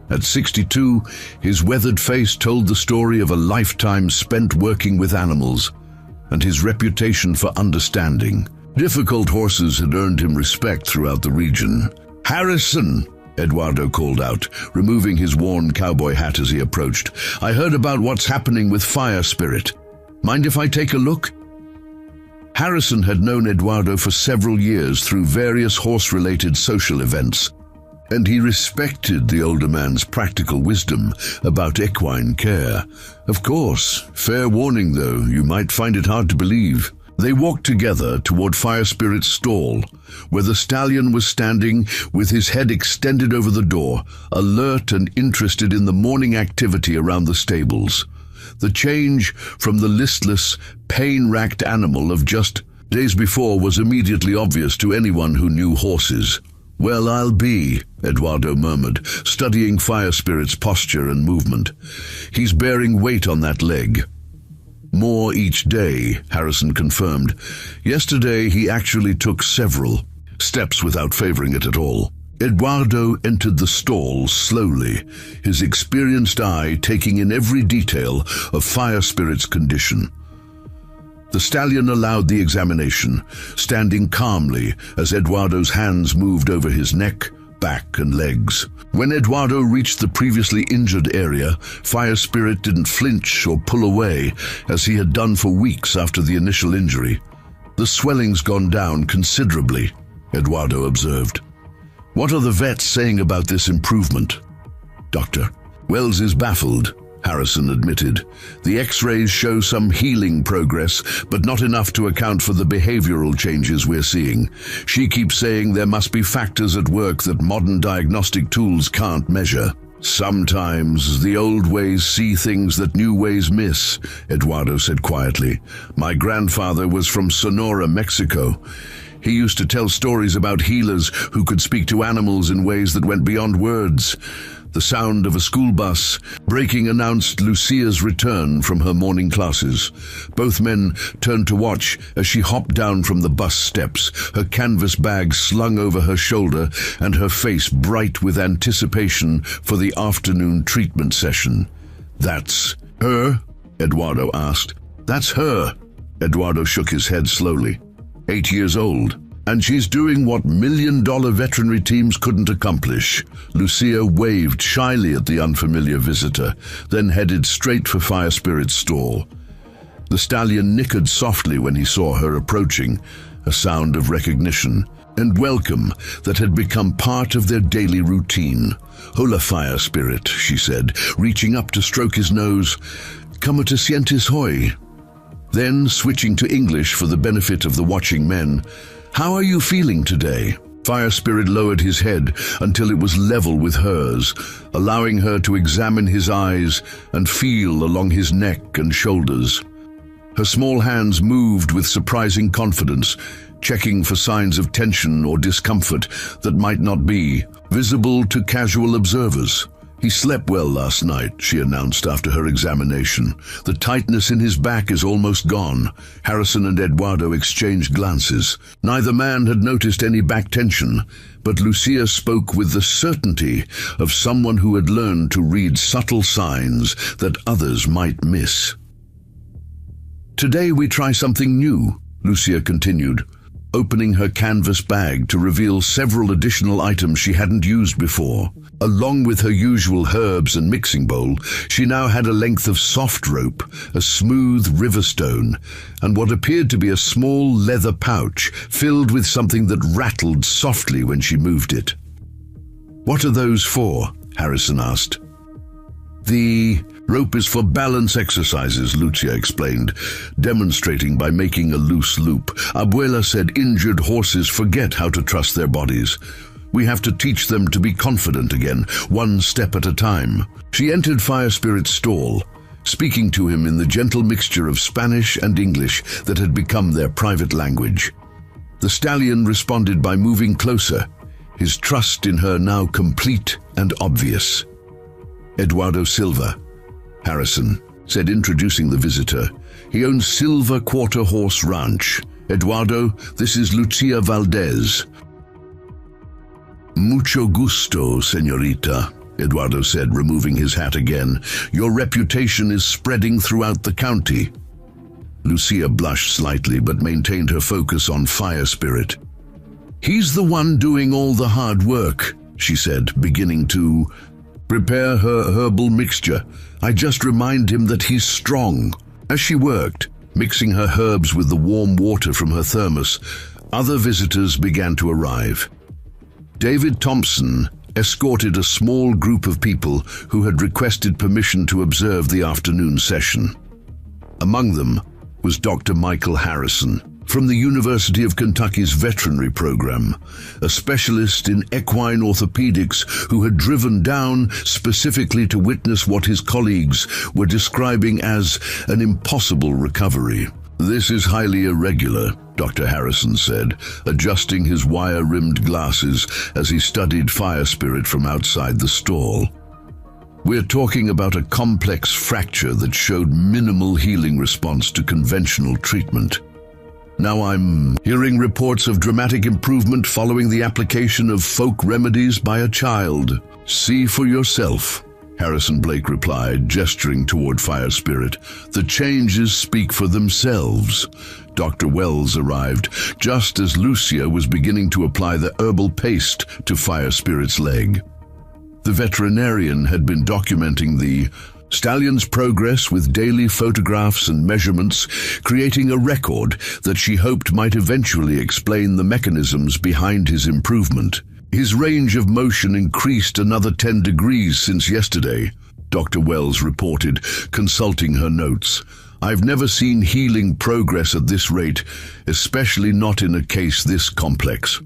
At 62, his weathered face told the story of a lifetime spent working with animals and his reputation for understanding. Difficult horses had earned him respect throughout the region. "Harrison," Eduardo called out, removing his worn cowboy hat as he approached. "I heard about what's happening with Fire Spirit. Mind if I take a look?" Harrison had known Eduardo for several years through various horse-related social events, and he respected the older man's practical wisdom about equine care. Of course, fair warning though, you might find it hard to believe. They walked together toward Fire Spirit's stall, where the stallion was standing with his head extended over the door, alert and interested in the morning activity around the stables. The change from the listless, pain-racked animal of just days before was immediately obvious to anyone who knew horses. "Well, I'll be," Eduardo murmured, studying Fire Spirit's posture and movement. "He's bearing weight on that leg." "More each day," Harrison confirmed. "Yesterday he actually took several steps without favoring it at all." Eduardo entered the stall slowly, his experienced eye taking in every detail of Fire Spirit's condition. The stallion allowed the examination, standing calmly as Eduardo's hands moved over his neck, back, and legs. When Eduardo reached the previously injured area, Fire Spirit didn't flinch or pull away, as he had done for weeks after the initial injury. "The swelling's gone down considerably," Eduardo observed. "What are the vets saying about this improvement?" "Doctor, Wells is baffled," Harrison admitted. "The X-rays show some healing progress, but not enough to account for the behavioral changes we're seeing. She keeps saying there must be factors at work that modern diagnostic tools can't measure." "Sometimes the old ways see things that new ways miss," Eduardo said quietly. "My grandfather was from Sonora, Mexico. He used to tell stories about healers who could speak to animals in ways that went beyond words." The sound of a school bus braking announced Lucia's return from her morning classes. Both men turned to watch as she hopped down from the bus steps, her canvas bag slung over her shoulder and her face bright with anticipation for the afternoon treatment session. "That's her?" Eduardo asked. "That's her." Eduardo shook his head slowly. 8 years old. "And she's doing what million-dollar veterinary teams couldn't accomplish." Lucia waved shyly at the unfamiliar visitor, then headed straight for Fire Spirit's stall. The stallion nickered softly when he saw her approaching, a sound of recognition and welcome that had become part of their daily routine. "Hola, Fire Spirit," she said, reaching up to stroke his nose. "Como te sientes hoy?" Then, switching to English for the benefit of the watching men, "How are you feeling today?" Fire Spirit lowered his head until it was level with hers, allowing her to examine his eyes and feel along his neck and shoulders. Her small hands moved with surprising confidence, checking for signs of tension or discomfort that might not be visible to casual observers. "He slept well last night," she announced after her examination. "The tightness in his back is almost gone." Harrison and Eduardo exchanged glances. Neither man had noticed any back tension, but Lucia spoke with the certainty of someone who had learned to read subtle signs that others might miss. "Today we try something new," Lucia continued, opening her canvas bag to reveal several additional items she hadn't used before. Along with her usual herbs and mixing bowl, she now had a length of soft rope, a smooth river stone, and what appeared to be a small leather pouch filled with something that rattled softly when she moved it. "What are those for?" Harrison asked. "The rope is for balance exercises," Lucia explained, demonstrating by making a loose loop. "Abuela said injured horses forget how to trust their bodies. We have to teach them to be confident again, one step at a time." She entered Fire Spirit's stall, speaking to him in the gentle mixture of Spanish and English that had become their private language. The stallion responded by moving closer, his trust in her now complete and obvious. "Eduardo Silva," Harrison said, introducing the visitor. "He owns Silva Quarter Horse Ranch. Eduardo, this is Lucia Valdez." "Mucho gusto, señorita," Eduardo said, removing his hat again. "Your reputation is spreading throughout the county." Lucia blushed slightly but maintained her focus on Fire Spirit. "He's the one doing all the hard work," she said, beginning to prepare her herbal mixture. "I just remind him that he's strong." As she worked, mixing her herbs with the warm water from her thermos, other visitors began to arrive. David Thompson escorted a small group of people who had requested permission to observe the afternoon session. Among them was Dr. Michael Harrison from the University of Kentucky's veterinary program, a specialist in equine orthopedics who had driven down specifically to witness what his colleagues were describing as an impossible recovery. "This is highly irregular," Dr. Harrison said, adjusting his wire-rimmed glasses as he studied Fire Spirit from outside the stall. "We're talking about a complex fracture that showed minimal healing response to conventional treatment. Now I'm hearing reports of dramatic improvement following the application of folk remedies by a child. See for yourself," Harrison Blake replied, gesturing toward Fire Spirit. "The changes speak for themselves." Dr. Wells arrived just as Lucia was beginning to apply the herbal paste to Fire Spirit's leg. The veterinarian had been documenting the stallion's progress with daily photographs and measurements, creating a record that she hoped might eventually explain the mechanisms behind his improvement. "His range of motion increased another 10 degrees since yesterday," Dr. Wells reported, consulting her notes. "I've never seen healing progress at this rate, especially not in a case this complex."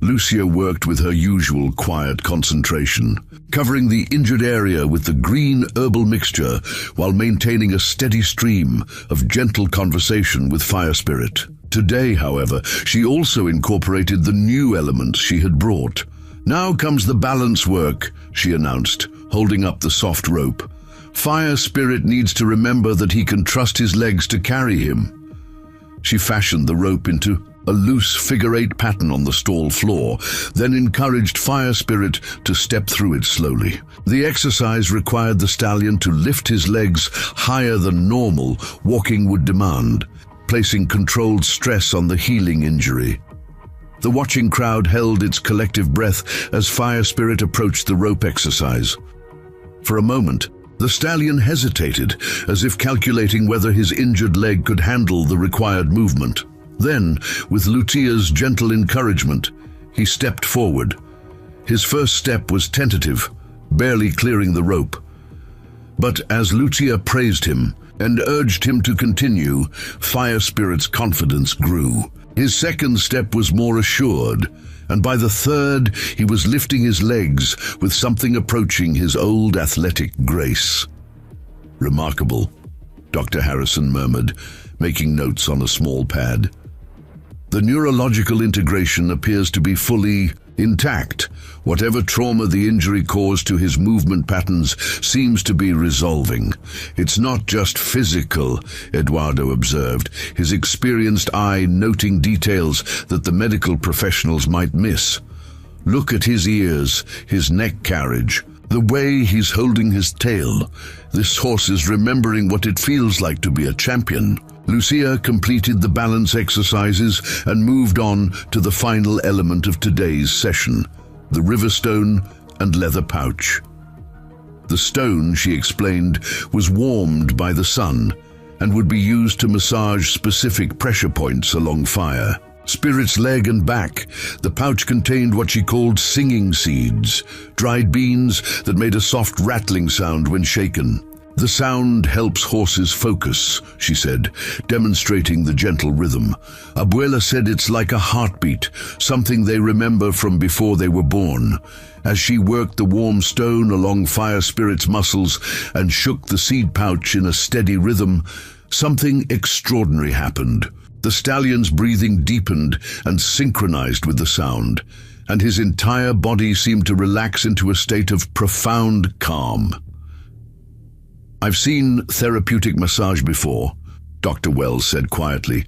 Lucia worked with her usual quiet concentration, covering the injured area with the green herbal mixture while maintaining a steady stream of gentle conversation with Fire Spirit. Today, however, she also incorporated the new elements she had brought. "Now comes the balance work," she announced, holding up the soft rope. "Fire Spirit needs to remember that he can trust his legs to carry him." She fashioned the rope into a loose figure-8 pattern on the stall floor, then encouraged Fire Spirit to step through it slowly. The exercise required the stallion to lift his legs higher than normal walking would demand, placing controlled stress on the healing injury. The watching crowd held its collective breath as Fire Spirit approached the rope exercise. For a moment, the stallion hesitated, as if calculating whether his injured leg could handle the required movement. Then, with Lucia's gentle encouragement, he stepped forward. His first step was tentative, barely clearing the rope. But as Lucia praised him and urged him to continue, Fire Spirit's confidence grew. His second step was more assured, and by the third, he was lifting his legs with something approaching his old athletic grace. "Remarkable," Dr. Harrison murmured, making notes on a small pad. "The neurological integration appears to be fully intact. Whatever trauma the injury caused to his movement patterns seems to be resolving. It's not just physical," Eduardo observed, his experienced eye noting details that the medical professionals might miss. "Look at his ears, his neck carriage, the way he's holding his tail. This horse is remembering what it feels like to be a champion." Lucia completed the balance exercises and moved on to the final element of today's session, the river stone and leather pouch. The stone, she explained, was warmed by the sun and would be used to massage specific pressure points along Fire Spirit's leg and back. The pouch contained what she called singing seeds, dried beans that made a soft rattling sound when shaken. "The sound helps horses focus," she said, demonstrating the gentle rhythm. "Abuela said it's like a heartbeat, something they remember from before they were born." As she worked the warm stone along Fire Spirit's muscles and shook the seed pouch in a steady rhythm, something extraordinary happened. The stallion's breathing deepened and synchronized with the sound. and his entire body seemed to relax into a state of profound calm. "I've seen therapeutic massage before," Dr. Wells said quietly,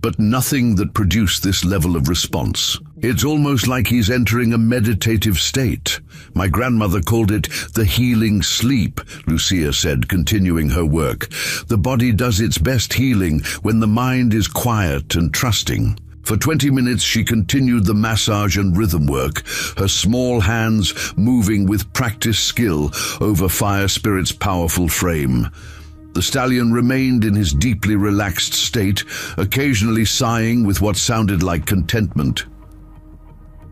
"but nothing that produced this level of response. It's almost like he's entering a meditative state. My grandmother called it the healing sleep," Lucia said, continuing her work. "The body does its best healing when the mind is quiet and trusting." For 20 minutes she continued the massage and rhythm work, her small hands moving with practiced skill over Fire Spirit's powerful frame. The stallion remained in his deeply relaxed state, occasionally sighing with what sounded like contentment.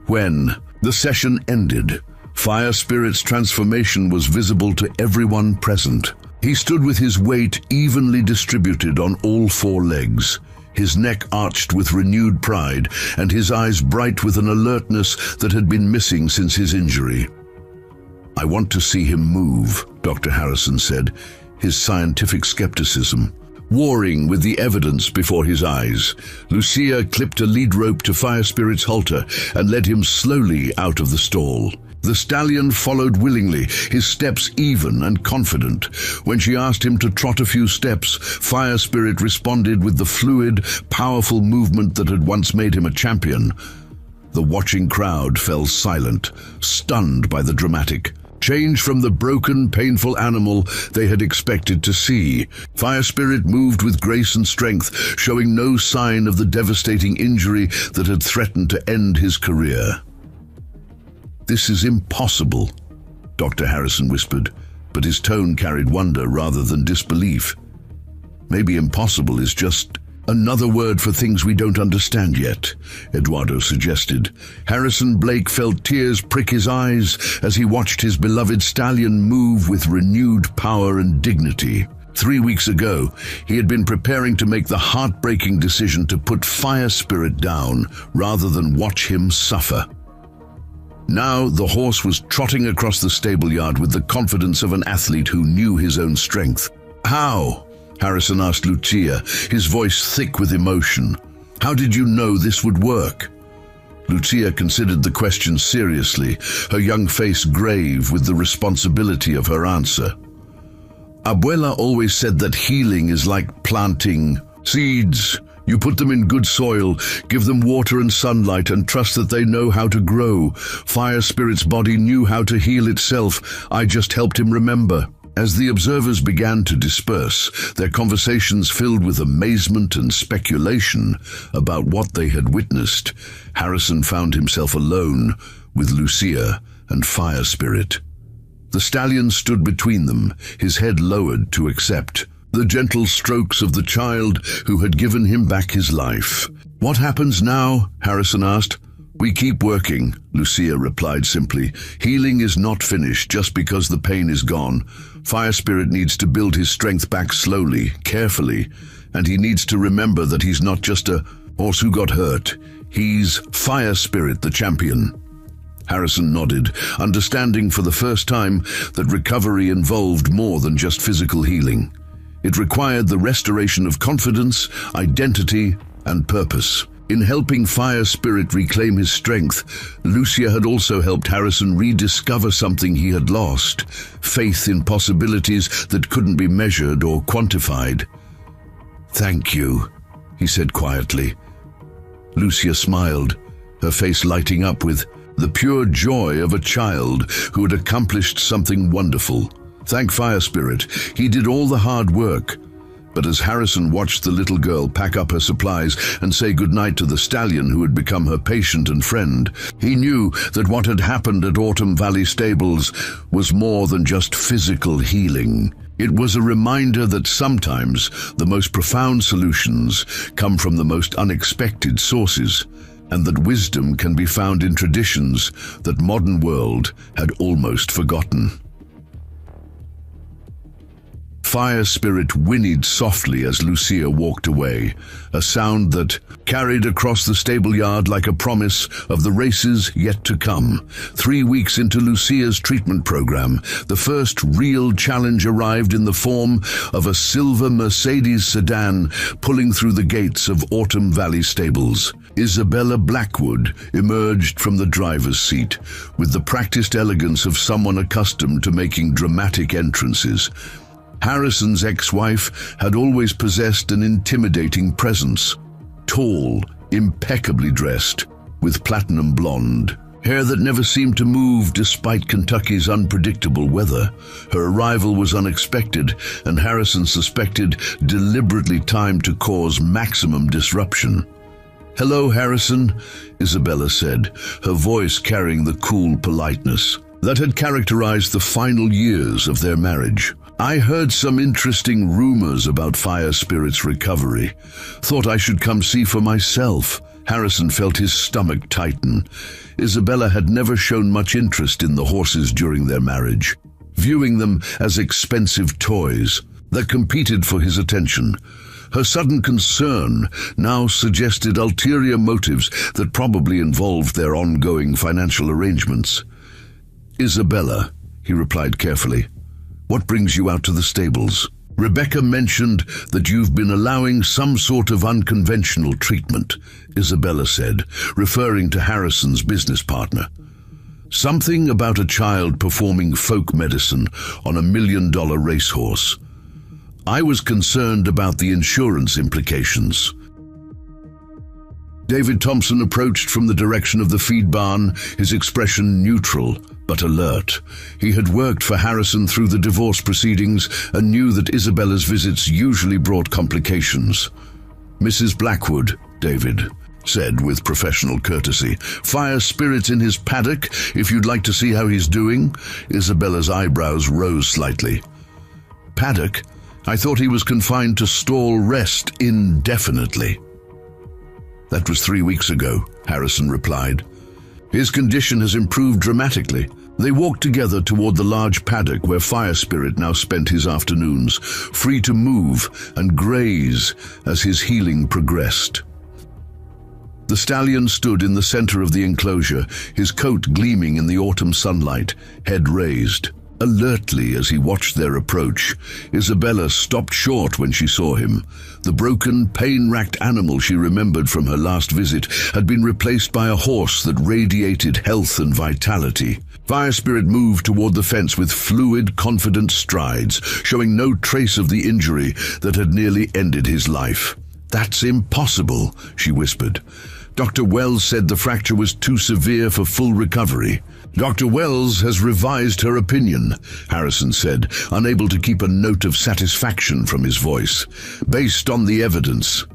When the session ended, Fire Spirit's transformation was visible to everyone present. He stood with his weight evenly distributed on all four legs, his neck arched with renewed pride, and his eyes bright with an alertness that had been missing since his injury. "I want to see him move," Dr. Harrison said, his scientific skepticism warring with the evidence before his eyes. Lucia clipped a lead rope to Fire Spirit's halter and led him slowly out of the stall. The stallion followed willingly, his steps even and confident. When she asked him to trot a few steps, Fire Spirit responded with the fluid, powerful movement that had once made him a champion. The watching crowd fell silent, stunned by the dramatic change from the broken, painful animal they had expected to see. Fire Spirit moved with grace and strength, showing no sign of the devastating injury that had threatened to end his career. "This is impossible," Dr. Harrison whispered, but his tone carried wonder rather than disbelief. "Maybe impossible is just another word for things we don't understand yet," Eduardo suggested. Harrison Blake felt tears prick his eyes as he watched his beloved stallion move with renewed power and dignity. 3 weeks ago, he had been preparing to make the heartbreaking decision to put Fire Spirit down rather than watch him suffer. Now the horse was trotting across the stable yard with the confidence of an athlete who knew his own strength. "How?" Harrison asked Lucia, his voice thick with emotion. "How did you know this would work?" Lucia considered the question seriously, her young face grave with the responsibility of her answer. "Abuela always said that healing is like planting seeds. You put them in good soil, give them water and sunlight, and trust that they know how to grow. Fire Spirit's body knew how to heal itself. I just helped him remember." As the observers began to disperse, their conversations filled with amazement and speculation about what they had witnessed, Harrison found himself alone with Lucia and Fire Spirit. The stallion stood between them, his head lowered to accept the gentle strokes of the child who had given him back his life. "What happens now?" Harrison asked. "We keep working," Lucia replied simply. "Healing is not finished just because the pain is gone. Fire Spirit needs to build his strength back slowly, carefully, and he needs to remember that he's not just a horse who got hurt. He's Fire Spirit, the champion." Harrison nodded, understanding for the first time that recovery involved more than just physical healing. It required the restoration of confidence, identity, and purpose. In helping Fire Spirit reclaim his strength, Lucia had also helped Harrison rediscover something he had lost, faith in possibilities that couldn't be measured or quantified. "Thank you," he said quietly. Lucia smiled, her face lighting up with the pure joy of a child who had accomplished something wonderful. Thank Fire Spirit, he did all the hard work. But as Harrison watched the little girl pack up her supplies and say goodnight to the stallion who had become her patient and friend, he knew that what had happened at Autumn Valley Stables was more than just physical healing. It was a reminder that sometimes the most profound solutions come from the most unexpected sources, and that wisdom can be found in traditions that modern world had almost forgotten. Fire Spirit whinnied softly as Lucia walked away, a sound that carried across the stable yard like a promise of the races yet to come. 3 weeks into Lucia's treatment program, the first real challenge arrived in the form of a silver Mercedes sedan pulling through the gates of Autumn Valley Stables. Isabella Blackwood emerged from the driver's seat with the practiced elegance of someone accustomed to making dramatic entrances. Harrison's ex-wife had always possessed an intimidating presence. Tall, impeccably dressed, with platinum blonde hair that never seemed to move despite Kentucky's unpredictable weather. Her arrival was unexpected, and Harrison suspected deliberately timed to cause maximum disruption. "Hello, Harrison," Isabella said, her voice carrying the cool politeness that had characterized the final years of their marriage. "I heard some interesting rumors about Fire Spirit's recovery. Thought I should come see for myself." Harrison felt his stomach tighten. Isabella had never shown much interest in the horses during their marriage, viewing them as expensive toys that competed for his attention. Her sudden concern now suggested ulterior motives that probably involved their ongoing financial arrangements. "Isabella," he replied carefully, "what brings you out to the stables?" "Rebecca mentioned that you've been allowing some sort of unconventional treatment," Isabella said, referring to Harrison's business partner. "Something about a child performing folk medicine on a $1 million racehorse. I was concerned about the insurance implications." David Thompson approached from the direction of the feed barn, his expression neutral but alert. He had worked for Harrison through the divorce proceedings and knew that Isabella's visits usually brought complications. "Mrs. Blackwood," David said with professional courtesy. "Fire Spirit's in his paddock, if you'd like to see how he's doing." Isabella's eyebrows rose slightly. "Paddock? I thought he was confined to stall rest indefinitely." "That was 3 weeks ago," Harrison replied. "His condition has improved dramatically." They walked together toward the large paddock where Fire Spirit now spent his afternoons, free to move and graze as his healing progressed. The stallion stood in the center of the enclosure, his coat gleaming in the autumn sunlight, head raised. Alertly as he watched their approach, Isabella stopped short when she saw him. The broken, pain-racked animal she remembered from her last visit had been replaced by a horse that radiated health and vitality. Fire Spirit moved toward the fence with fluid, confident strides, showing no trace of the injury that had nearly ended his life. "That's impossible," she whispered. "Dr. Wells said the fracture was too severe for full recovery." "Dr. Wells has revised her opinion," Harrison said, unable to keep a note of satisfaction from his voice. "Based on the evidence."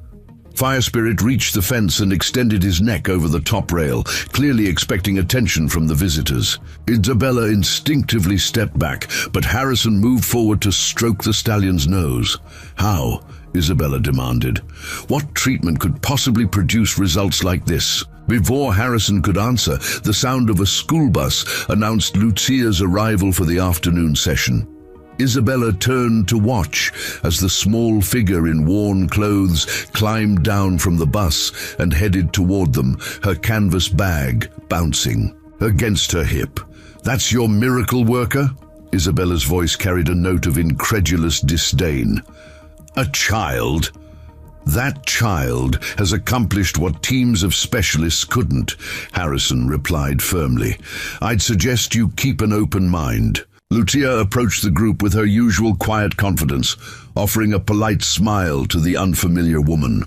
Fire Spirit reached the fence and extended his neck over the top rail, clearly expecting attention from the visitors. Isabella instinctively stepped back, but Harrison moved forward to stroke the stallion's nose. "How?" Isabella demanded. "What treatment could possibly produce results like this?" Before Harrison could answer, the sound of a school bus announced Lucia's arrival for the afternoon session. Isabella turned to watch as the small figure in worn clothes climbed down from the bus and headed toward them, her canvas bag bouncing against her hip. "That's your miracle worker?" Isabella's voice carried a note of incredulous disdain. "A child? That child has accomplished what teams of specialists couldn't," Harrison replied firmly. "I'd suggest you keep an open mind." Lucia approached the group with her usual quiet confidence, offering a polite smile to the unfamiliar woman.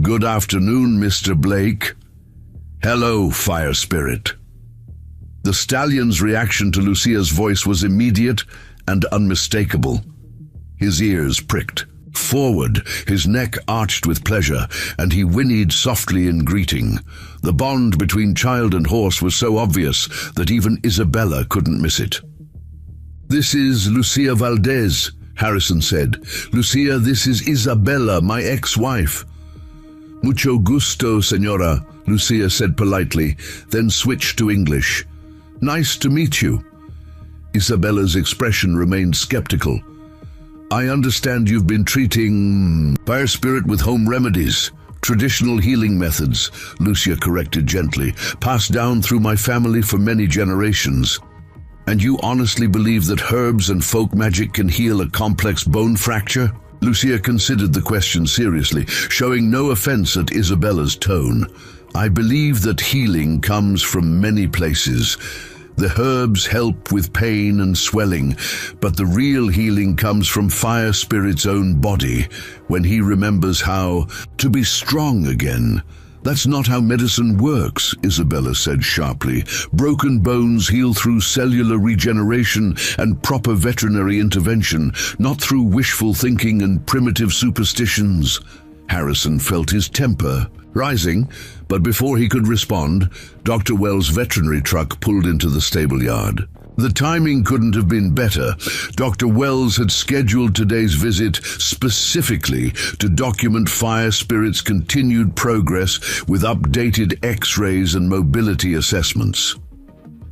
"Good afternoon, Mr. Blake." "Hello, Fire Spirit." The stallion's reaction to Lucia's voice was immediate and unmistakable. His ears pricked. Forward, his neck arched with pleasure, and he whinnied softly in greeting. The bond between child and horse was so obvious that even Isabella couldn't miss it. "This is Lucia Valdez," Harrison said. "Lucia, this is Isabella, my ex-wife." "Mucho gusto, señora," Lucia said politely, then switched to English. "Nice to meet you." Isabella's expression remained skeptical. I understand you've been treating fire spirit with home remedies. Traditional healing methods, Lucia corrected gently, passed down through my family for many generations. And you honestly believe that herbs and folk magic can heal a complex bone fracture? Lucia considered the question seriously, showing no offense at Isabella's tone. I believe that healing comes from many places. The herbs help with pain and swelling, but the real healing comes from fire spirit's own body, when he remembers how to be strong again. That's not how medicine works, Isabella said sharply. Broken bones heal through cellular regeneration and proper veterinary intervention, not through wishful thinking and primitive superstitions. Harrison felt his temper rising, but before he could respond, Dr. Wells' veterinary truck pulled into the stable yard. The timing couldn't have been better. Dr. Wells had scheduled today's visit specifically to document Fire Spirit's continued progress with updated X-rays and mobility assessments.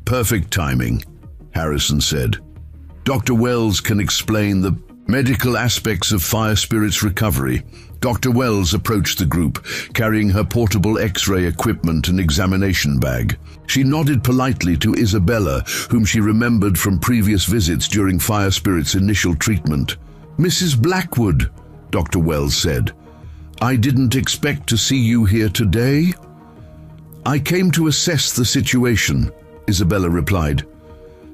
Perfect timing, Harrison said. Dr. Wells can explain the medical aspects of Fire Spirit's recovery. Dr. Wells approached the group, carrying her portable X-ray equipment and examination bag. She nodded politely to Isabella, whom she remembered from previous visits during Fire Spirit's initial treatment. Mrs. Blackwood, Dr. Wells said, I didn't expect to see you here today. I came to assess the situation, Isabella replied.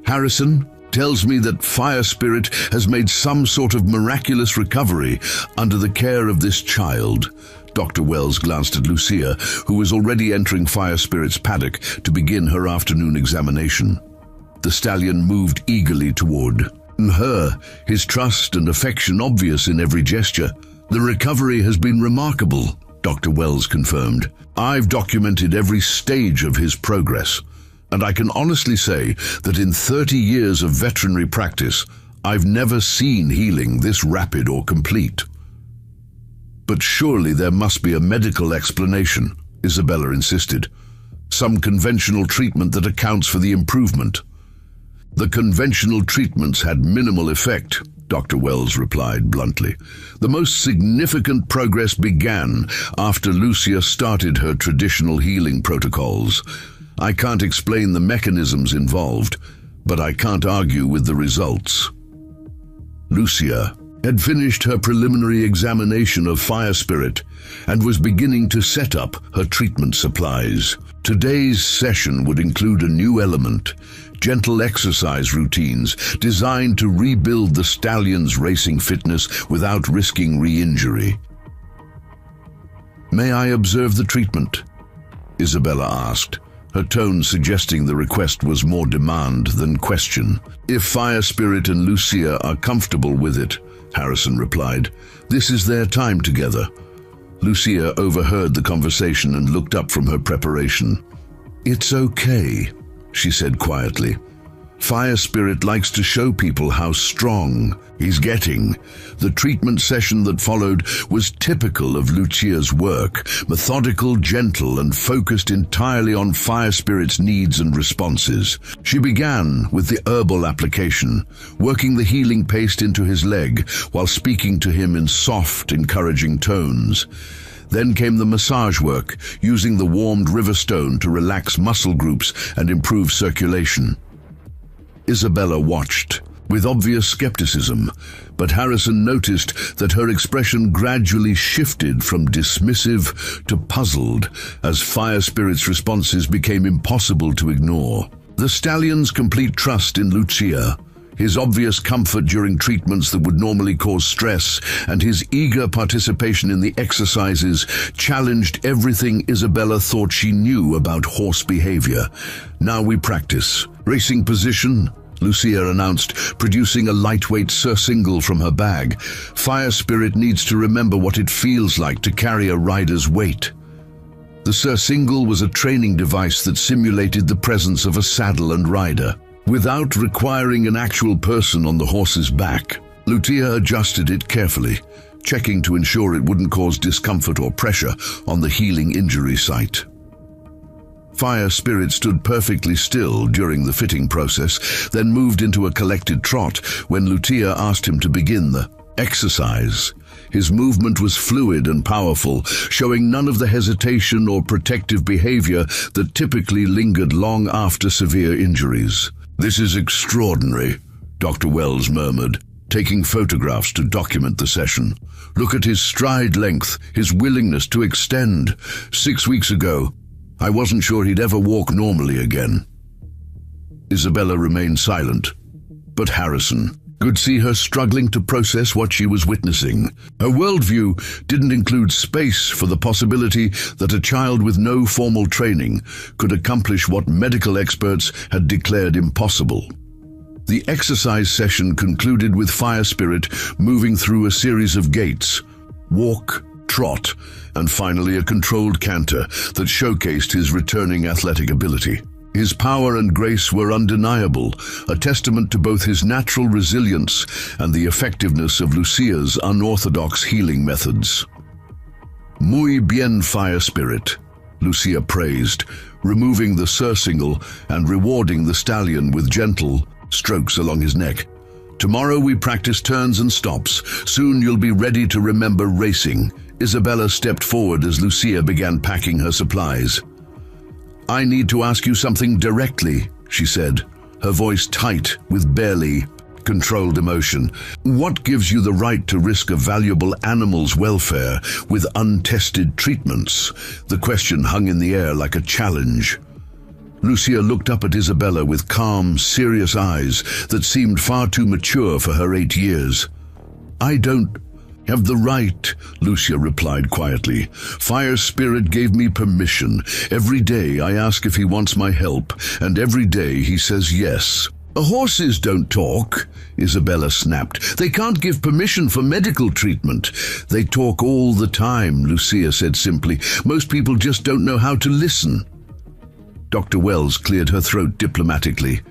Harrison tells me that Fire Spirit has made some sort of miraculous recovery under the care of this child. Dr. Wells glanced at Lucia, who was already entering Fire Spirit's paddock to begin her afternoon examination. The stallion moved eagerly toward her, his trust and affection obvious in every gesture. The recovery has been remarkable, Dr. Wells confirmed. I've documented every stage of his progress, and I can honestly say that in 30 years of veterinary practice, I've never seen healing this rapid or complete. But surely there must be a medical explanation, Isabella insisted. Some conventional treatment that accounts for the improvement. The conventional treatments had minimal effect, Dr. Wells replied bluntly. The most significant progress began after Lucia started her traditional healing protocols. I can't explain the mechanisms involved, but I can't argue with the results. Lucia had finished her preliminary examination of Fire Spirit and was beginning to set up her treatment supplies. Today's session would include a new element, gentle exercise routines designed to rebuild the stallion's racing fitness without risking re-injury. May I observe the treatment? Isabella asked, her tone suggesting the request was more demand than question. If Fire Spirit and Lucia are comfortable with it, Harrison replied. This is their time together. Lucia overheard the conversation and looked up from her preparation. It's okay, she said quietly. Fire Spirit likes to show people how strong he's getting. The treatment session that followed was typical of Lucia's work, methodical, gentle, and focused entirely on Fire Spirit's needs and responses. She began with the herbal application, working the healing paste into his leg while speaking to him in soft, encouraging tones. Then came the massage work, using the warmed river stone to relax muscle groups and improve circulation. Isabella watched with obvious skepticism, but Harrison noticed that her expression gradually shifted from dismissive to puzzled as Fire Spirit's responses became impossible to ignore. The stallion's complete trust in Lucia, his obvious comfort during treatments that would normally cause stress, and his eager participation in the exercises challenged everything Isabella thought she knew about horse behavior. Now we practice. Racing position, Lucia announced, producing a lightweight surcingle from her bag. Fire Spirit needs to remember what it feels like to carry a rider's weight. The surcingle was a training device that simulated the presence of a saddle and rider. Without requiring an actual person on the horse's back, Lucia adjusted it carefully, checking to ensure it wouldn't cause discomfort or pressure on the healing injury site. Fire Spirit stood perfectly still during the fitting process, then moved into a collected trot when Lucia asked him to begin the Exercise. His movement was fluid and powerful, showing none of the hesitation or protective behavior that typically lingered long after severe injuries. "This is extraordinary," Dr. Wells murmured, taking photographs to document the session. "Look at his stride length, his willingness to extend. 6 weeks ago, I wasn't sure he'd ever walk normally again." Isabella remained silent, but Harrison could see her struggling to process what she was witnessing. Her worldview didn't include space for the possibility that a child with no formal training could accomplish what medical experts had declared impossible. The exercise session concluded with Fire Spirit moving through a series of gaits: walk, trot, and finally a controlled canter that showcased his returning athletic ability. His power and grace were undeniable, a testament to both his natural resilience and the effectiveness of Lucia's unorthodox healing methods. "Muy bien, Fire Spirit," Lucia praised, removing the surcingle and rewarding the stallion with gentle strokes along his neck. "Tomorrow we practice turns and stops. Soon you'll be ready to remember racing." Isabella stepped forward as Lucia began packing her supplies. "I need to ask you something directly," she said, her voice tight with barely controlled emotion. "What gives you the right to risk a valuable animal's welfare with untested treatments?" The question hung in the air like a challenge. Lucia looked up at Isabella with calm, serious eyes that seemed far too mature for her 8 years. "I don't have the right," Lucia replied quietly. "Fire Spirit gave me permission. Every day I ask if he wants my help, and every day he says yes." "Horses don't talk," Isabella snapped. "They can't give permission for medical treatment." "They talk all the time," Lucia said simply. "Most people just don't know how to listen." Dr. Wells cleared her throat diplomatically.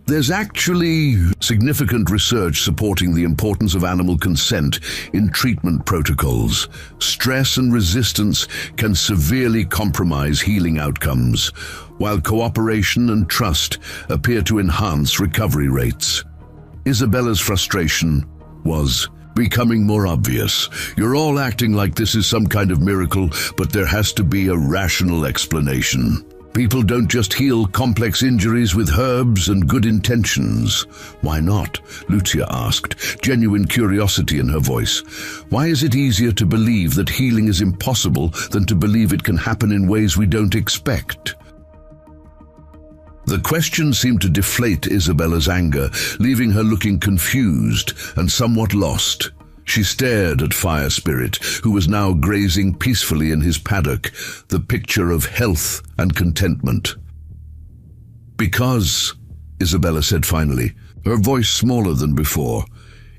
"There's actually significant research supporting the importance of animal consent in treatment protocols. Stress and resistance can severely compromise healing outcomes, while cooperation and trust appear to enhance recovery rates." Isabella's frustration was becoming more obvious. "You're all acting like this is some kind of miracle, but there has to be a rational explanation. People don't just heal complex injuries with herbs and good intentions." "Why not?" Lucia asked, genuine curiosity in her voice. "Why is it easier to believe that healing is impossible than to believe it can happen in ways we don't expect?" The question seemed to deflate Isabella's anger, leaving her looking confused and somewhat lost. She stared at Fire Spirit, who was now grazing peacefully in his paddock, the picture of health and contentment. "Because," Isabella said finally, her voice smaller than before,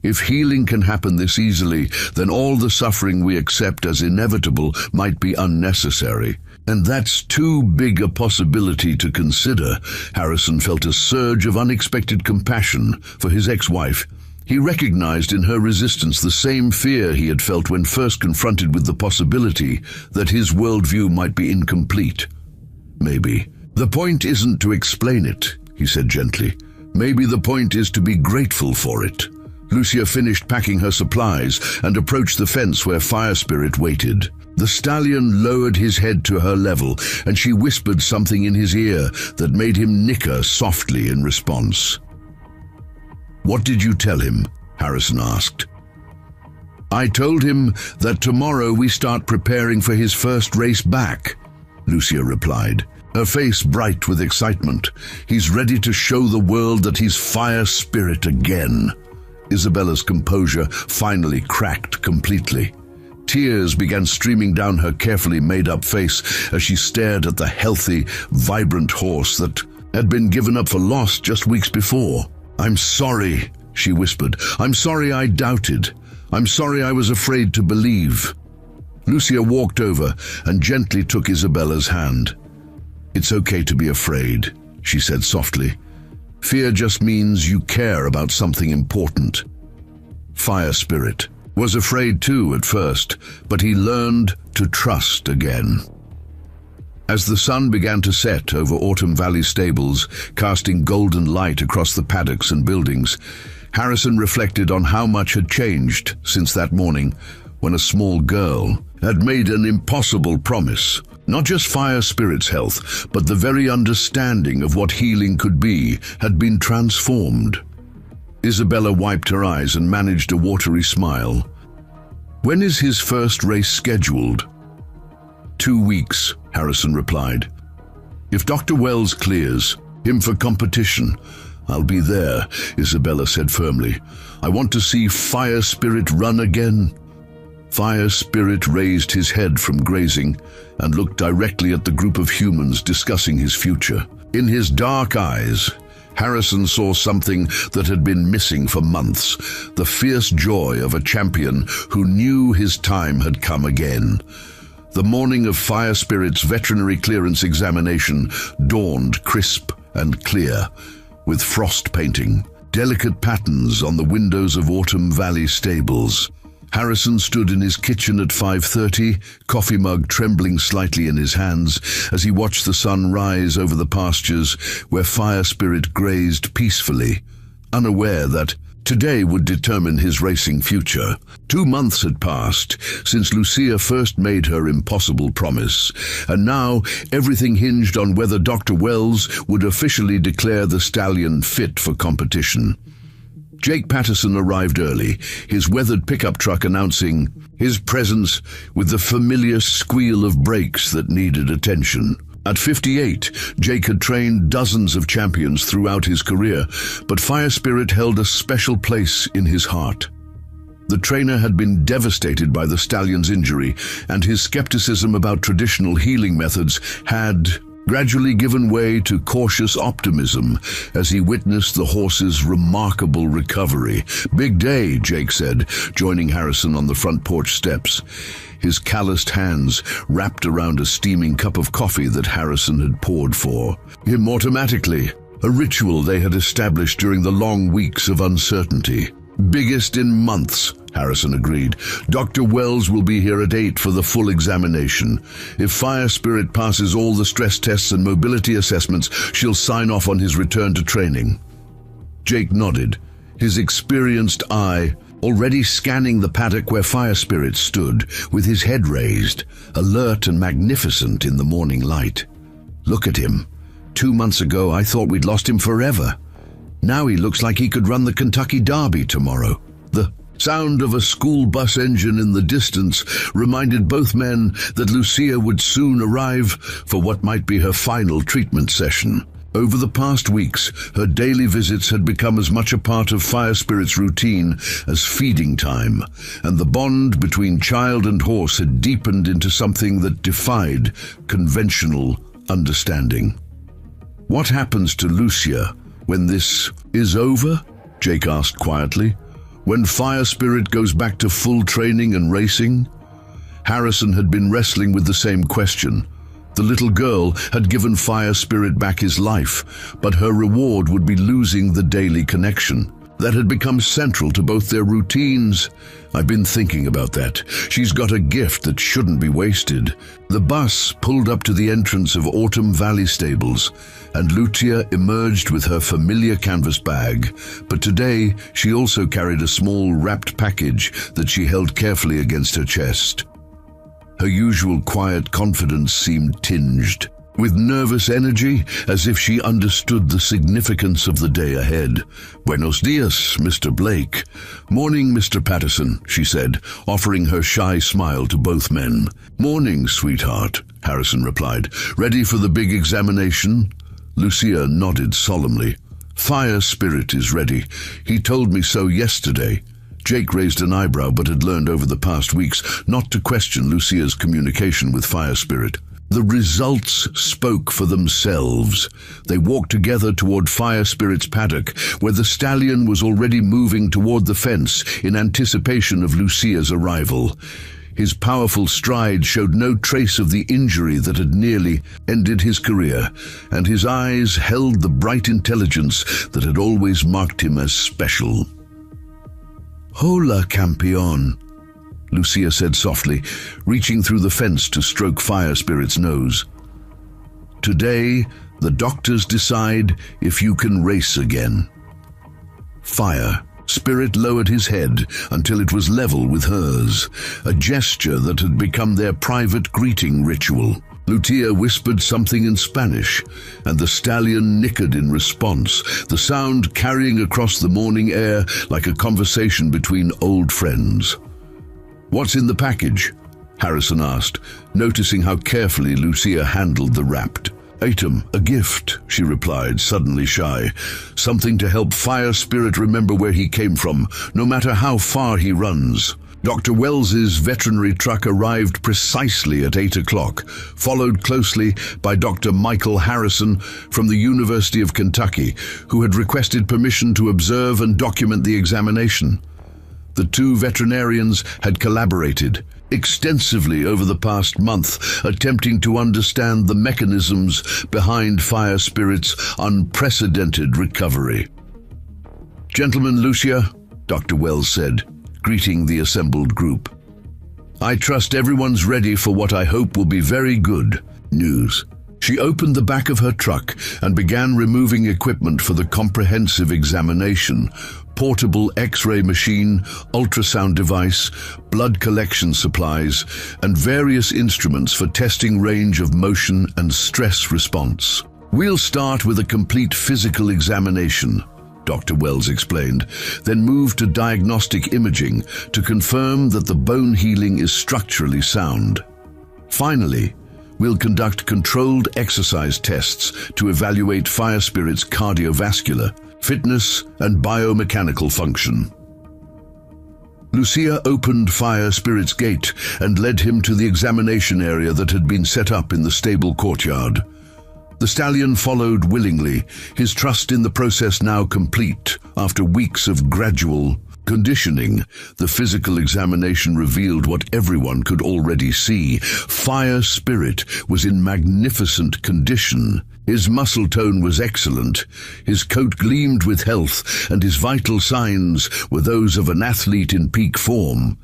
"if healing can happen this easily, then all the suffering we accept as inevitable might be unnecessary. And that's too big a possibility to consider." Harrison felt a surge of unexpected compassion for his ex-wife. He recognized in her resistance the same fear he had felt when first confronted with the possibility that his worldview might be incomplete. "Maybe the point isn't to explain it," he said gently. "Maybe the point is to be grateful for it." Lucia finished packing her supplies and approached the fence where Fire Spirit waited. The stallion lowered his head to her level, and she whispered something in his ear that made him nicker softly in response. "What did you tell him?" Harrison asked. "I told him that tomorrow we start preparing for his first race back," Lucia replied, her face bright with excitement. "He's ready to show the world that he's Fire Spirit again." Isabella's composure finally cracked completely. Tears began streaming down her carefully made-up face as she stared at the healthy, vibrant horse that had been given up for lost just weeks before. "I'm sorry," she whispered. "I'm sorry I doubted. I'm sorry I was afraid to believe." Lucia walked over and gently took Isabella's hand. "It's okay to be afraid," she said softly. "Fear just means you care about something important." Fire Spirit was afraid too at first, but he learned to trust again. As the sun began to set over Autumn Valley stables, casting golden light across the paddocks and buildings, Harrison reflected on how much had changed since that morning when a small girl had made an impossible promise. Not just fire spirit's health, but the very understanding of what healing could be had been transformed. Isabella wiped her eyes and managed a watery smile. "When is his first race scheduled?" 2 weeks, Harrison replied. "If Dr. Wells clears him for competition, I'll be there," Isabella said firmly. "I want to see Fire Spirit run again." Fire Spirit raised his head from grazing and looked directly at the group of humans discussing his future. In his dark eyes, Harrison saw something that had been missing for months, the fierce joy of a champion who knew his time had come again. The morning of Fire Spirit's veterinary clearance examination dawned crisp and clear, with frost painting, delicate patterns on the windows of Autumn Valley stables. Harrison stood in his kitchen at 5:30, coffee mug trembling slightly in his hands as he watched the sun rise over the pastures where Fire Spirit grazed peacefully, unaware that today would determine his racing future. 2 months had passed since Lucia first made her impossible promise, and now everything hinged on whether Dr. Wells would officially declare the stallion fit for competition. Jake Patterson arrived early, his weathered pickup truck announcing his presence with the familiar squeal of brakes that needed attention. At 58, Jake had trained dozens of champions throughout his career, but Fire Spirit held a special place in his heart. The trainer had been devastated by the stallion's injury, and his skepticism about traditional healing methods had gradually given way to cautious optimism as he witnessed the horse's remarkable recovery. "Big day," Jake said, joining Harrison on the front porch steps, his calloused hands wrapped around a steaming cup of coffee that Harrison had poured for him automatically, a ritual they had established during the long weeks of uncertainty. "Biggest in months," Harrison agreed. "Dr. Wells will be here at 8 for the full examination. If Fire Spirit passes all the stress tests and mobility assessments, she'll sign off on his return to training." Jake nodded, his experienced eye already scanning the paddock where Fire Spirit stood, with his head raised, alert and magnificent in the morning light. "Look at him. 2 months ago I thought we'd lost him forever. Now he looks like he could run the Kentucky Derby tomorrow." The sound of a school bus engine in the distance reminded both men that Lucia would soon arrive for what might be her final treatment session. Over the past weeks, her daily visits had become as much a part of Fire Spirit's routine as feeding time, and the bond between child and horse had deepened into something that defied conventional understanding. "What happens to Lucia when this is over?" Jake asked quietly. "When Fire Spirit goes back to full training and racing?" Harrison had been wrestling with the same question. The little girl had given Fire Spirit back his life, but her reward would be losing the daily connection that had become central to both their routines. "I've been thinking about that. She's got a gift that shouldn't be wasted." The bus pulled up to the entrance of Autumn Valley stables, and Lucia emerged with her familiar canvas bag, but today she also carried a small wrapped package that she held carefully against her chest. Her usual quiet confidence seemed tinged with nervous energy, as if she understood the significance of the day ahead. "Buenos dias, Mr. Blake." "Morning, Mr. Patterson," she said, offering her shy smile to both men. "Morning, sweetheart," Harrison replied. "Ready for the big examination?" Lucia nodded solemnly. "Fire Spirit is ready. He told me so yesterday." Jake raised an eyebrow, but had learned over the past weeks not to question Lucia's communication with Fire Spirit. The results spoke for themselves. They walked together toward Fire Spirit's paddock, where the stallion was already moving toward the fence in anticipation of Lucia's arrival. His powerful stride showed no trace of the injury that had nearly ended his career, and his eyes held the bright intelligence that had always marked him as special. "Hola, campeón," Lucia said softly, reaching through the fence to stroke Fire Spirit's nose. "Today, the doctors decide if you can race again." Fire Spirit lowered his head until it was level with hers, a gesture that had become their private greeting ritual. Lucia whispered something in Spanish, and the stallion nickered in response, the sound carrying across the morning air like a conversation between old friends. "What's in the package?" Harrison asked, noticing how carefully Lucia handled the wrapped item. "A gift," she replied, suddenly shy. "Something to help Fire Spirit remember where he came from, no matter how far he runs." Dr. Wells's veterinary truck arrived precisely at 8 o'clock, followed closely by Dr. Michael Harrison from the University of Kentucky, who had requested permission to observe and document the examination. The two veterinarians had collaborated extensively over the past month, attempting to understand the mechanisms behind Fire Spirit's unprecedented recovery. "Gentlemen, Lucia," Dr. Wells said, greeting the assembled group. "I trust everyone's ready for what I hope will be very good news." She opened the back of her truck and began removing equipment for the comprehensive examination: portable X-ray machine, ultrasound device, blood collection supplies, and various instruments for testing range of motion and stress response. "We'll start with a complete physical examination," Dr. Wells explained, then move to diagnostic imaging to confirm that the bone healing is structurally sound. Finally, we'll conduct controlled exercise tests to evaluate Fire Spirit's cardiovascular, fitness, and biomechanical function. Lucia opened Fire Spirit's gate and led him to the examination area that had been set up in the stable courtyard. The stallion followed willingly, his trust in the process now complete. After weeks of gradual conditioning, the physical examination revealed what everyone could already see. Fire Spirit was in magnificent condition. His muscle tone was excellent, his coat gleamed with health, and his vital signs were those of an athlete in peak form.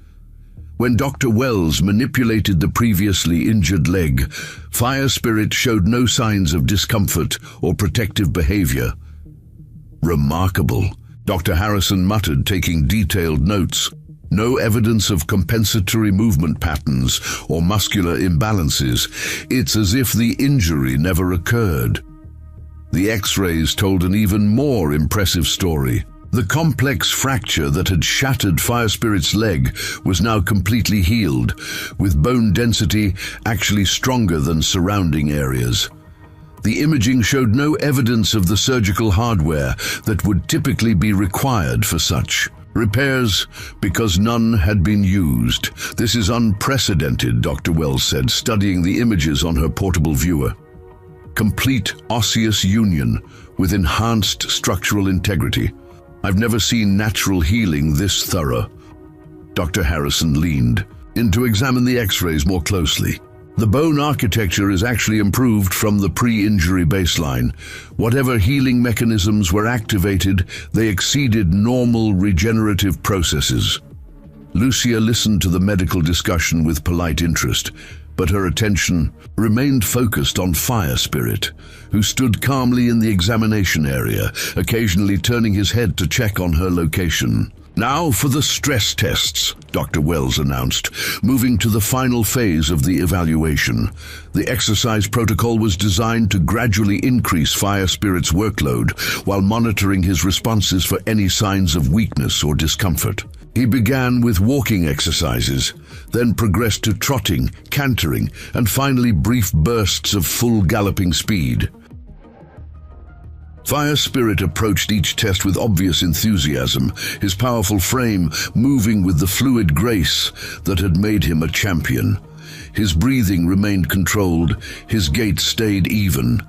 When Dr. Wells manipulated the previously injured leg, Fire Spirit showed no signs of discomfort or protective behavior. "Remarkable," Dr. Harrison muttered, taking detailed notes. "No evidence of compensatory movement patterns or muscular imbalances. It's as if the injury never occurred." The X-rays told an even more impressive story. The complex fracture that had shattered Fire Spirit's leg was now completely healed, with bone density actually stronger than surrounding areas. The imaging showed no evidence of the surgical hardware that would typically be required for such repairs, because none had been used. "This is unprecedented," Dr. Wells said, studying the images on her portable viewer. "Complete osseous union with enhanced structural integrity. I've never seen natural healing this thorough." Dr. Harrison leaned in to examine the X-rays more closely. "The bone architecture is actually improved from the pre-injury baseline. Whatever healing mechanisms were activated, they exceeded normal regenerative processes." Lucia listened to the medical discussion with polite interest, but her attention remained focused on Fire Spirit, who stood calmly in the examination area, occasionally turning his head to check on her location. "Now for the stress tests," Dr. Wells announced, moving to the final phase of the evaluation. The exercise protocol was designed to gradually increase Fire Spirit's workload while monitoring his responses for any signs of weakness or discomfort. He began with walking exercises, then progressed to trotting, cantering, and finally brief bursts of full galloping speed. Fire Spirit approached each test with obvious enthusiasm, his powerful frame moving with the fluid grace that had made him a champion. His breathing remained controlled, his gait stayed even,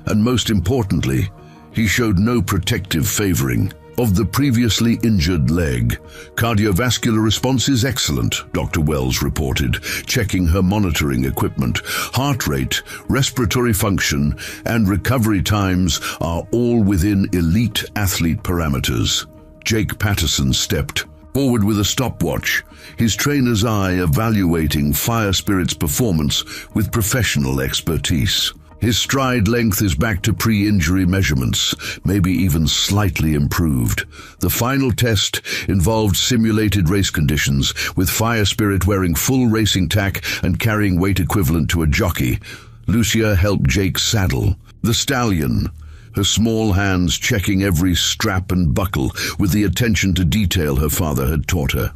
and most importantly, he showed no protective favoring of the previously injured leg. "Cardiovascular response is excellent," Dr. Wells reported, checking her monitoring equipment. "Heart rate, respiratory function, and recovery times are all within elite athlete parameters." Jake Patterson stepped forward with a stopwatch, his trainer's eye evaluating Fire Spirit's performance with professional expertise. His stride length is back to pre-injury measurements, maybe even slightly improved. The final test involved simulated race conditions, with Fire Spirit wearing full racing tack and carrying weight equivalent to a jockey. Lucia helped Jake saddle the stallion, her small hands checking every strap and buckle with the attention to detail her father had taught her.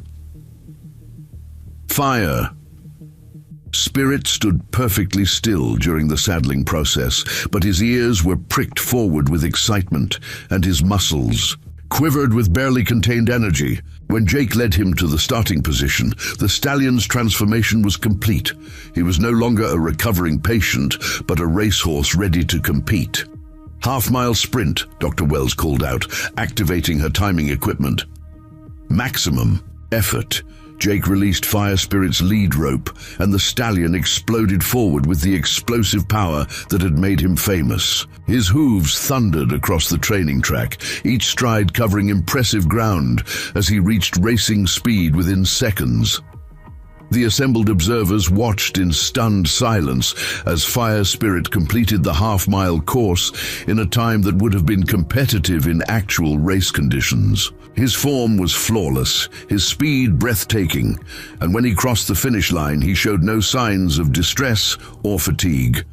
Fire Spirit stood perfectly still during the saddling process, but his ears were pricked forward with excitement, and his muscles quivered with barely contained energy. When Jake led him to the starting position, the stallion's transformation was complete. He was no longer a recovering patient, but a racehorse ready to compete. Half-mile sprint, Dr. Wells called out, activating her timing equipment. Maximum effort. Jake released Fire Spirit's lead rope, and the stallion exploded forward with the explosive power that had made him famous. His hooves thundered across the training track, each stride covering impressive ground as he reached racing speed within seconds. The assembled observers watched in stunned silence as Fire Spirit completed the half-mile course in a time that would have been competitive in actual race conditions. His form was flawless, his speed breathtaking, and when he crossed the finish line, he showed no signs of distress or fatigue.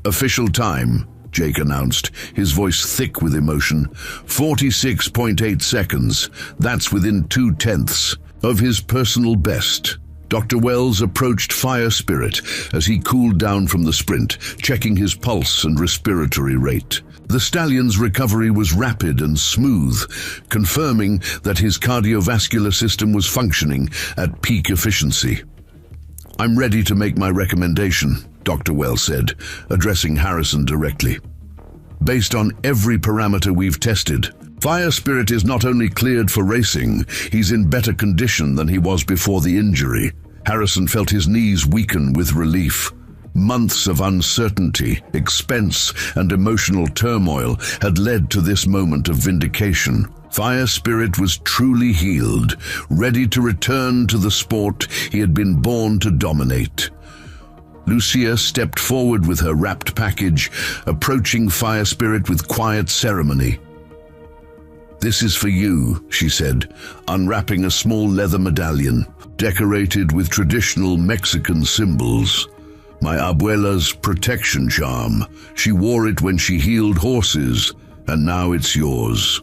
Official time, Jake announced, his voice thick with emotion. 46.8 seconds. That's within 0.2 of his personal best. Dr. Wells approached Fire Spirit as he cooled down from the sprint, checking his pulse and respiratory rate. The stallion's recovery was rapid and smooth, confirming that his cardiovascular system was functioning at peak efficiency. "I'm ready to make my recommendation," Dr. Wells said, addressing Harrison directly. "Based on every parameter we've tested, Fire Spirit is not only cleared for racing, he's in better condition than he was before the injury." Harrison felt his knees weaken with relief. Months of uncertainty, expense, and emotional turmoil had led to this moment of vindication. Fire Spirit was truly healed, ready to return to the sport he had been born to dominate. Lucia stepped forward with her wrapped package, approaching Fire Spirit with quiet ceremony. "This is for you," she said, unwrapping a small leather medallion, decorated with traditional Mexican symbols. "My abuela's protection charm. She wore it when she healed horses, and now it's yours."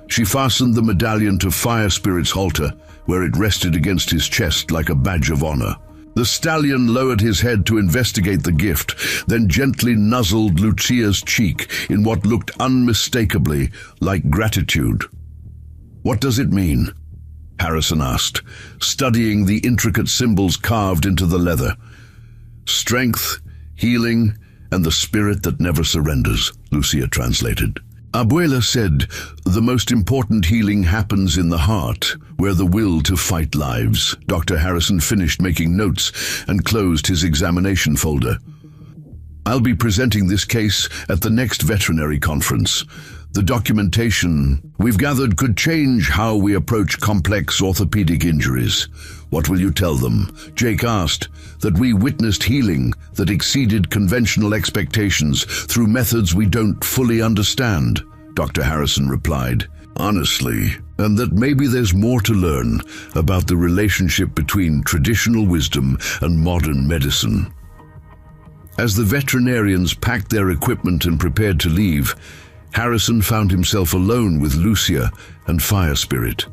She fastened the medallion to Fire Spirit's halter, where it rested against his chest like a badge of honor. The stallion lowered his head to investigate the gift, then gently nuzzled Lucia's cheek in what looked unmistakably like gratitude. "What does it mean?" Harrison asked, studying the intricate symbols carved into the leather. "Strength, healing, and the spirit that never surrenders," Lucia translated. "Abuela said, the most important healing happens in the heart, where the will to fight lives." Dr. Harrison finished making notes and closed his examination folder. "I'll be presenting this case at the next veterinary conference. The documentation we've gathered could change how we approach complex orthopedic injuries." "What will you tell them?" Jake asked. "That we witnessed healing that exceeded conventional expectations through methods we don't fully understand," Dr. Harrison replied. "Honestly, and that maybe there's more to learn about the relationship between traditional wisdom and modern medicine." As the veterinarians packed their equipment and prepared to leave, Harrison found himself alone with Lucia and Fire Spirit.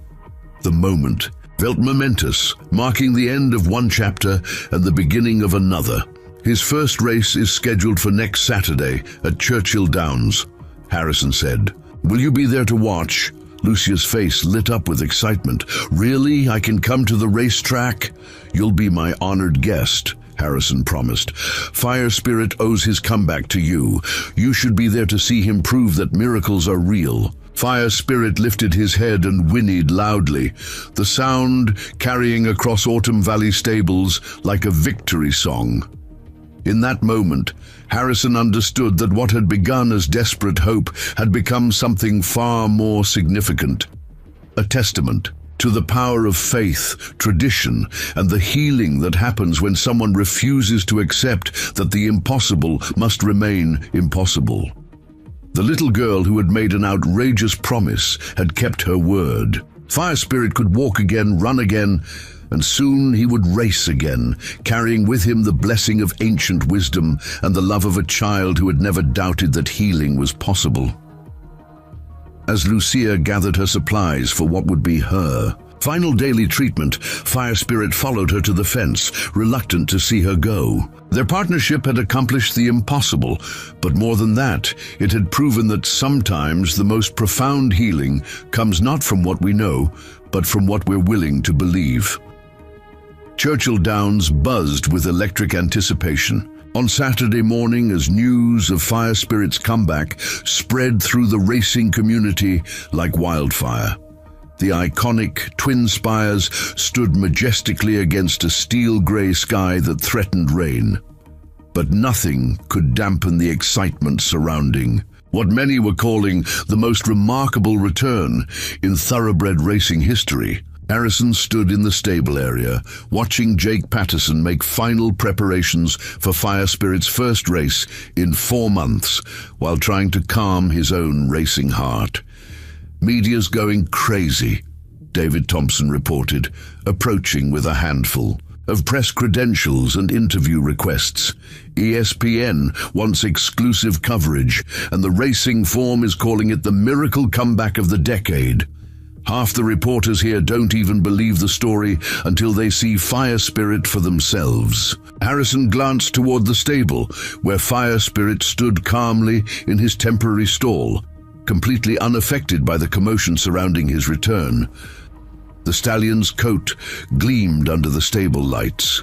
The moment felt momentous, marking the end of one chapter and the beginning of another. "His first race is scheduled for next Saturday at Churchill Downs," Harrison said. "Will you be there to watch?" Lucia's face lit up with excitement. "Really? I can come to the racetrack?" "You'll be my honored guest," Harrison promised. "Fire Spirit owes his comeback to you. You should be there to see him prove that miracles are real." Fire Spirit lifted his head and whinnied loudly, the sound carrying across Autumn Valley stables like a victory song. In that moment, Harrison understood that what had begun as desperate hope had become something far more significant. A testament to the power of faith, tradition, and the healing that happens when someone refuses to accept that the impossible must remain impossible. The little girl who had made an outrageous promise had kept her word. Fire Spirit could walk again, run again, and soon he would race again, carrying with him the blessing of ancient wisdom and the love of a child who had never doubted that healing was possible. As Lucia gathered her supplies for what would be her final daily treatment, Fire Spirit followed her to the fence, reluctant to see her go. Their partnership had accomplished the impossible, but more than that, it had proven that sometimes the most profound healing comes not from what we know, but from what we're willing to believe. Churchill Downs buzzed with electric anticipation. On Saturday morning, as news of Fire Spirit's comeback spread through the racing community like wildfire. The iconic twin spires stood majestically against a steel-gray sky that threatened rain. But nothing could dampen the excitement surrounding what many were calling the most remarkable return in thoroughbred racing history. Harrison stood in the stable area, watching Jake Patterson make final preparations for Fire Spirit's first race in 4 months, while trying to calm his own racing heart. "Media's going crazy," David Thompson reported, approaching with a handful of press credentials and interview requests. ESPN wants exclusive coverage, and the racing form is calling it the miracle comeback of the decade. Half the reporters here don't even believe the story until they see Fire Spirit for themselves. Harrison glanced toward the stable, where Fire Spirit stood calmly in his temporary stall, completely unaffected by the commotion surrounding his return. The stallion's coat gleamed under the stable lights.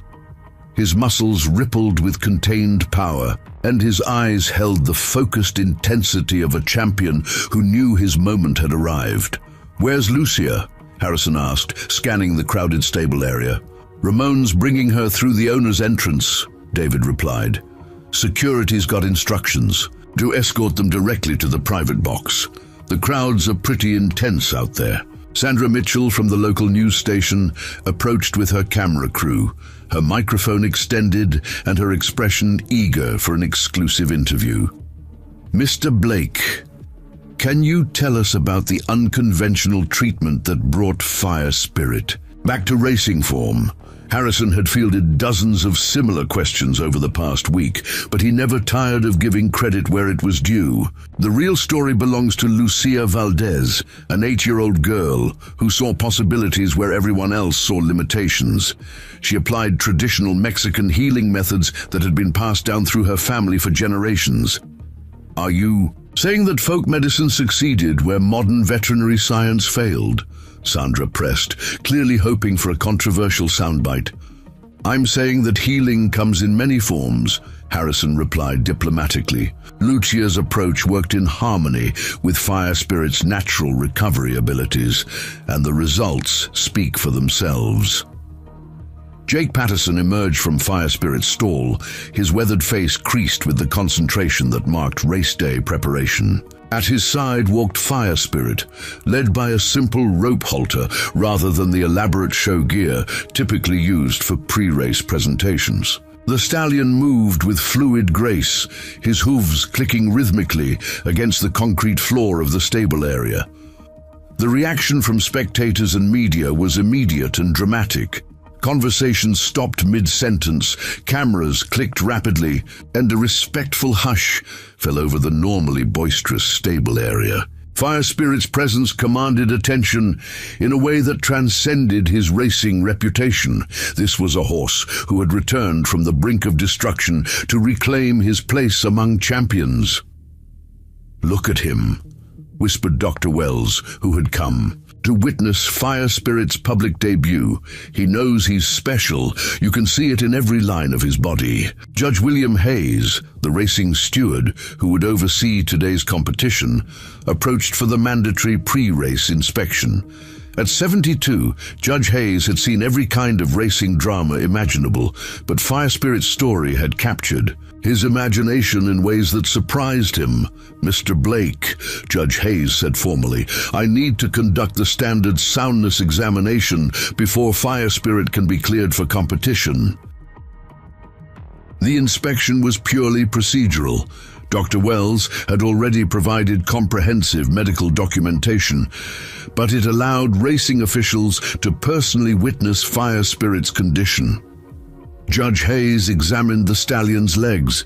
His muscles rippled with contained power, and his eyes held the focused intensity of a champion who knew his moment had arrived. "Where's Lucia?" Harrison asked, scanning the crowded stable area. "Ramon's bringing her through the owner's entrance," David replied. "Security's got instructions to escort them directly to the private box. The crowds are pretty intense out there." Sandra Mitchell from the local news station approached with her camera crew, her microphone extended and her expression eager for an exclusive interview. "Mr. Blake, can you tell us about the unconventional treatment that brought Fire Spirit back to racing form?" Harrison had fielded dozens of similar questions over the past week, but he never tired of giving credit where it was due. The real story belongs to Lucia Valdez, an 8-year-old girl who saw possibilities where everyone else saw limitations. She applied traditional Mexican healing methods that had been passed down through her family for generations. "Are you saying that folk medicine succeeded where modern veterinary science failed?" Sandra pressed, clearly hoping for a controversial soundbite. "I'm saying that healing comes in many forms," Harrison replied diplomatically. Lucia's approach worked in harmony with Fire Spirit's natural recovery abilities, and the results speak for themselves. Jake Patterson emerged from Fire Spirit's stall, his weathered face creased with the concentration that marked race day preparation. At his side walked Fire Spirit, led by a simple rope halter rather than the elaborate show gear typically used for pre-race presentations. The stallion moved with fluid grace, his hooves clicking rhythmically against the concrete floor of the stable area. The reaction from spectators and media was immediate and dramatic. Conversations stopped mid-sentence, cameras clicked rapidly, and a respectful hush fell over the normally boisterous stable area. Fire Spirit's presence commanded attention in a way that transcended his racing reputation. This was a horse who had returned from the brink of destruction to reclaim his place among champions. "Look at him," whispered Dr. Wells, who had come to witness Fire Spirit's public debut. "He knows he's special. You can see it in every line of his body." Judge William Hayes, the racing steward who would oversee today's competition, approached for the mandatory pre-race inspection. At 72, Judge Hayes had seen every kind of racing drama imaginable, but Fire Spirit's story had captured his imagination in ways that surprised him. "Mr. Blake," Judge Hayes said formally, "I need to conduct the standard soundness examination before Fire Spirit can be cleared for competition." The inspection was purely procedural. Dr. Wells had already provided comprehensive medical documentation, but it allowed racing officials to personally witness Fire Spirit's condition. Judge Hayes examined the stallion's legs,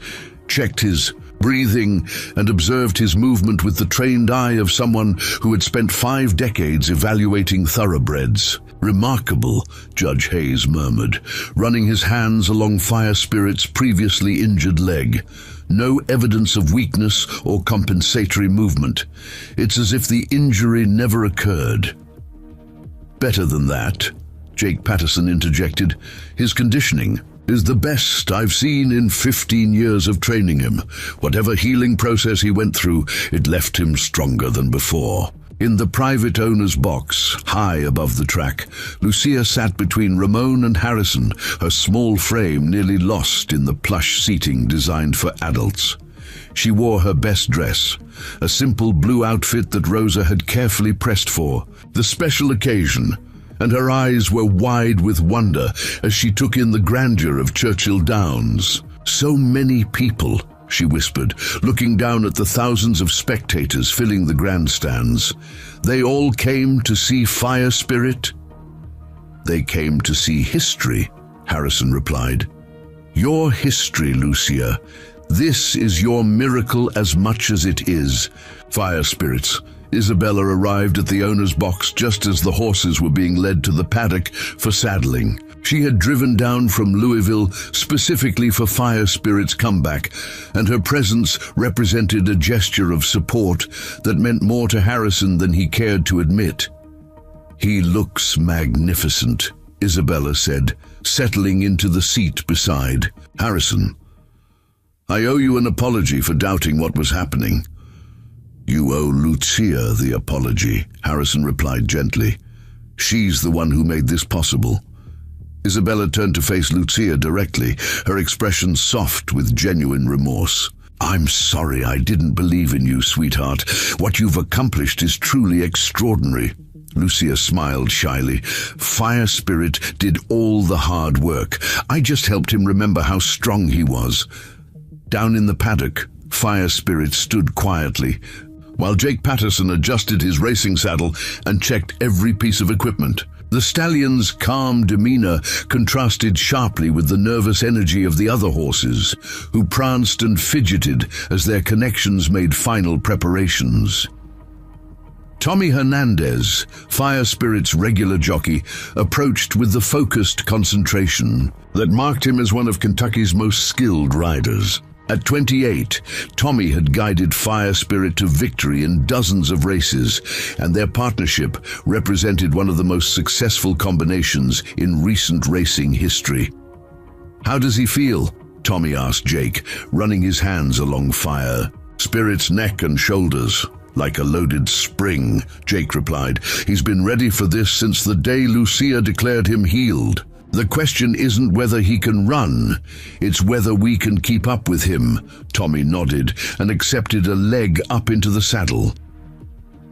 checked his breathing, and observed his movement with the trained eye of someone who had spent 5 decades evaluating thoroughbreds. "Remarkable," Judge Hayes murmured, running his hands along Fire Spirit's previously injured leg. "No evidence of weakness or compensatory movement. It's as if the injury never occurred." "Better than that," Jake Patterson interjected. "His conditioning is the best I've seen in 15 years of training him. Whatever healing process he went through, it left him stronger than before." In the private owner's box, high above the track, Lucia sat between Ramon and Harrison, her small frame nearly lost in the plush seating designed for adults. She wore her best dress, a simple blue outfit that Rosa had carefully pressed for the special occasion, and her eyes were wide with wonder as she took in the grandeur of Churchill Downs. "So many people," she whispered, looking down at the thousands of spectators filling the grandstands. "They all came to see Fire Spirit?" "They came to see history," Harrison replied. "Your history, Lucia. This is your miracle as much as it is. Fire Spirits." Isabella arrived at the owner's box just as the horses were being led to the paddock for saddling. She had driven down from Louisville specifically for Fire Spirit's comeback, and her presence represented a gesture of support that meant more to Harrison than he cared to admit. "He looks magnificent," Isabella said, settling into the seat beside Harrison. "I owe you an apology for doubting what was happening." "You owe Lucia the apology," Harrison replied gently. "She's the one who made this possible." Isabella turned to face Lucia directly, her expression soft with genuine remorse. "I'm sorry I didn't believe in you, sweetheart. What you've accomplished is truly extraordinary." Lucia smiled shyly. "Fire Spirit did all the hard work. I just helped him remember how strong he was." Down in the paddock, Fire Spirit stood quietly, while Jake Patterson adjusted his racing saddle and checked every piece of equipment. The stallion's calm demeanor contrasted sharply with the nervous energy of the other horses, who pranced and fidgeted as their connections made final preparations. Tommy Hernandez, Fire Spirit's regular jockey, approached with the focused concentration that marked him as one of Kentucky's most skilled riders. At 28, Tommy had guided Fire Spirit to victory in dozens of races, and their partnership represented one of the most successful combinations in recent racing history. "How does he feel?" Tommy asked Jake, running his hands along Fire Spirit's neck and shoulders. "Like a loaded spring," Jake replied. "He's been ready for this since the day Lucia declared him healed. The question isn't whether he can run, it's whether we can keep up with him." Tommy nodded and accepted a leg up into the saddle.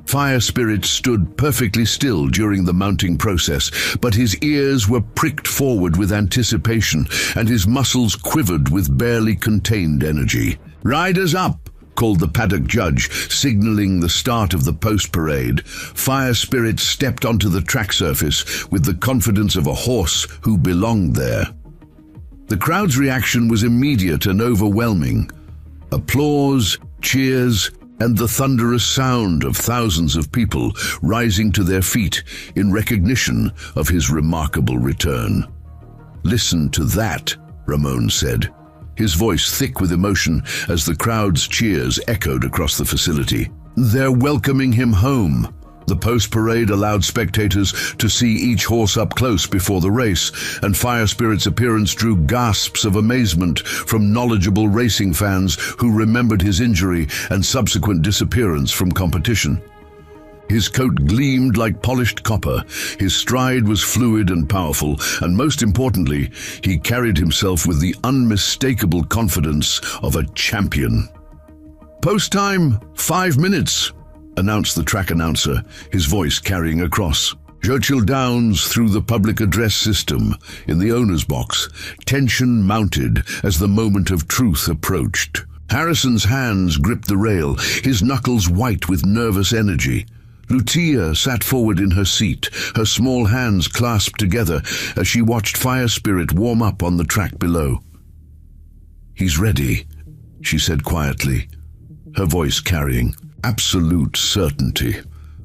Fire Spirit stood perfectly still during the mounting process, but his ears were pricked forward with anticipation, and his muscles quivered with barely contained energy. "Riders up!" called the paddock judge, signaling the start of the post-parade. Fire Spirit stepped onto the track surface with the confidence of a horse who belonged there. The crowd's reaction was immediate and overwhelming. Applause, cheers, and the thunderous sound of thousands of people rising to their feet in recognition of his remarkable return. "Listen to that," Ramon said, his voice thick with emotion as the crowd's cheers echoed across the facility. "They're welcoming him home." The post-parade allowed spectators to see each horse up close before the race, and Fire Spirit's appearance drew gasps of amazement from knowledgeable racing fans who remembered his injury and subsequent disappearance from competition. His coat gleamed like polished copper, his stride was fluid and powerful, and most importantly, he carried himself with the unmistakable confidence of a champion. "Post time, 5 minutes," announced the track announcer, his voice carrying across. Churchill Downs through the public address system. In the owner's box, tension mounted as the moment of truth approached. Harrison's hands gripped the rail, his knuckles white with nervous energy. Lucia sat forward in her seat, her small hands clasped together as she watched Fire Spirit warm up on the track below. "He's ready," she said quietly, her voice carrying absolute certainty.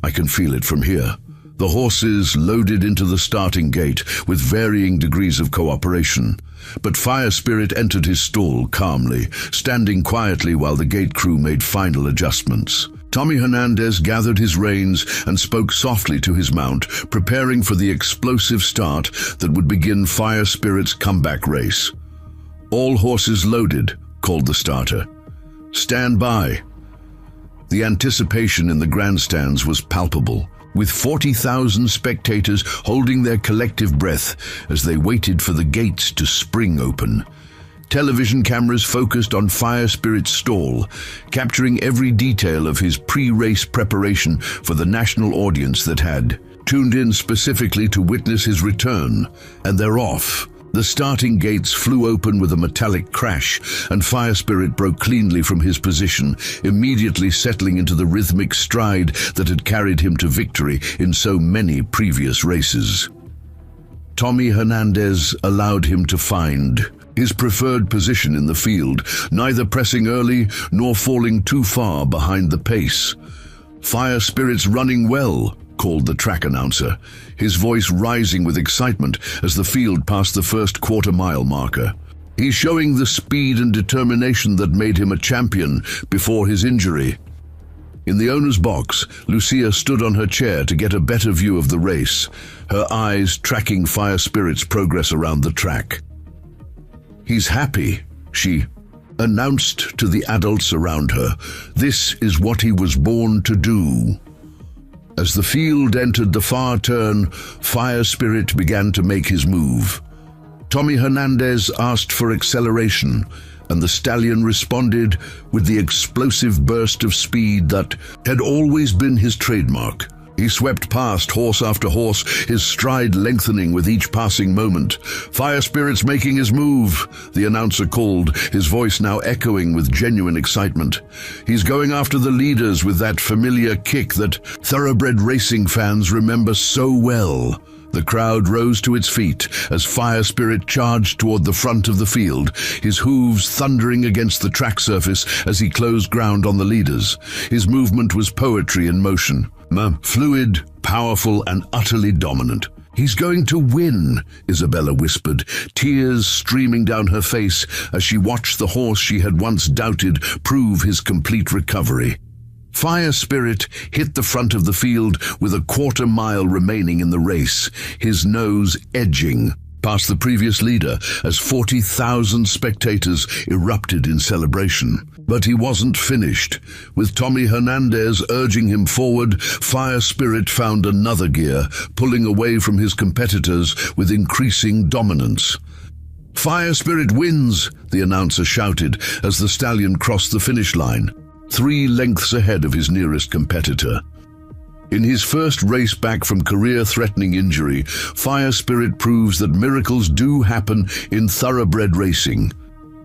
"I can feel it from here." The horses loaded into the starting gate with varying degrees of cooperation, but Fire Spirit entered his stall calmly, standing quietly while the gate crew made final adjustments. Tommy Hernandez gathered his reins and spoke softly to his mount, preparing for the explosive start that would begin Fire Spirit's comeback race. "All horses loaded," called the starter. "Stand by." The anticipation in the grandstands was palpable, with 40,000 spectators holding their collective breath as they waited for the gates to spring open. Television cameras focused on Fire Spirit's stall, capturing every detail of his pre-race preparation for the national audience that had tuned in specifically to witness his return. And they're off. The starting gates flew open with a metallic crash, and Fire Spirit broke cleanly from his position, immediately settling into the rhythmic stride that had carried him to victory in so many previous races. Tommy Hernandez allowed him to find his preferred position in the field, neither pressing early nor falling too far behind the pace. "Fire Spirit's running well," called the track announcer, his voice rising with excitement as the field passed the first quarter-mile marker. "He's showing the speed and determination that made him a champion before his injury." In the owner's box, Lucia stood on her chair to get a better view of the race, her eyes tracking Fire Spirit's progress around the track. "He's happy," she announced to the adults around her. "This is what he was born to do." As the field entered the far turn, Fire Spirit began to make his move. Tommy Hernandez asked for acceleration, and the stallion responded with the explosive burst of speed that had always been his trademark. He swept past horse after horse, his stride lengthening with each passing moment. "Fire Spirit's making his move," the announcer called, his voice now echoing with genuine excitement. "He's going after the leaders with that familiar kick that thoroughbred racing fans remember so well." The crowd rose to its feet as Fire Spirit charged toward the front of the field, his hooves thundering against the track surface as he closed ground on the leaders. His movement was poetry in motion, fluid, powerful, and utterly dominant. "He's going to win," Isabella whispered, tears streaming down her face as she watched the horse she had once doubted prove his complete recovery. Fire Spirit hit the front of the field with a quarter-mile remaining in the race, his nose edging past the previous leader as 40,000 spectators erupted in celebration. But he wasn't finished. With Tommy Hernandez urging him forward, Fire Spirit found another gear, pulling away from his competitors with increasing dominance. "Fire Spirit wins," the announcer shouted as the stallion crossed the finish line, 3 lengths ahead of his nearest competitor. In his first race back from career-threatening injury, Fire Spirit proves that miracles do happen in thoroughbred racing.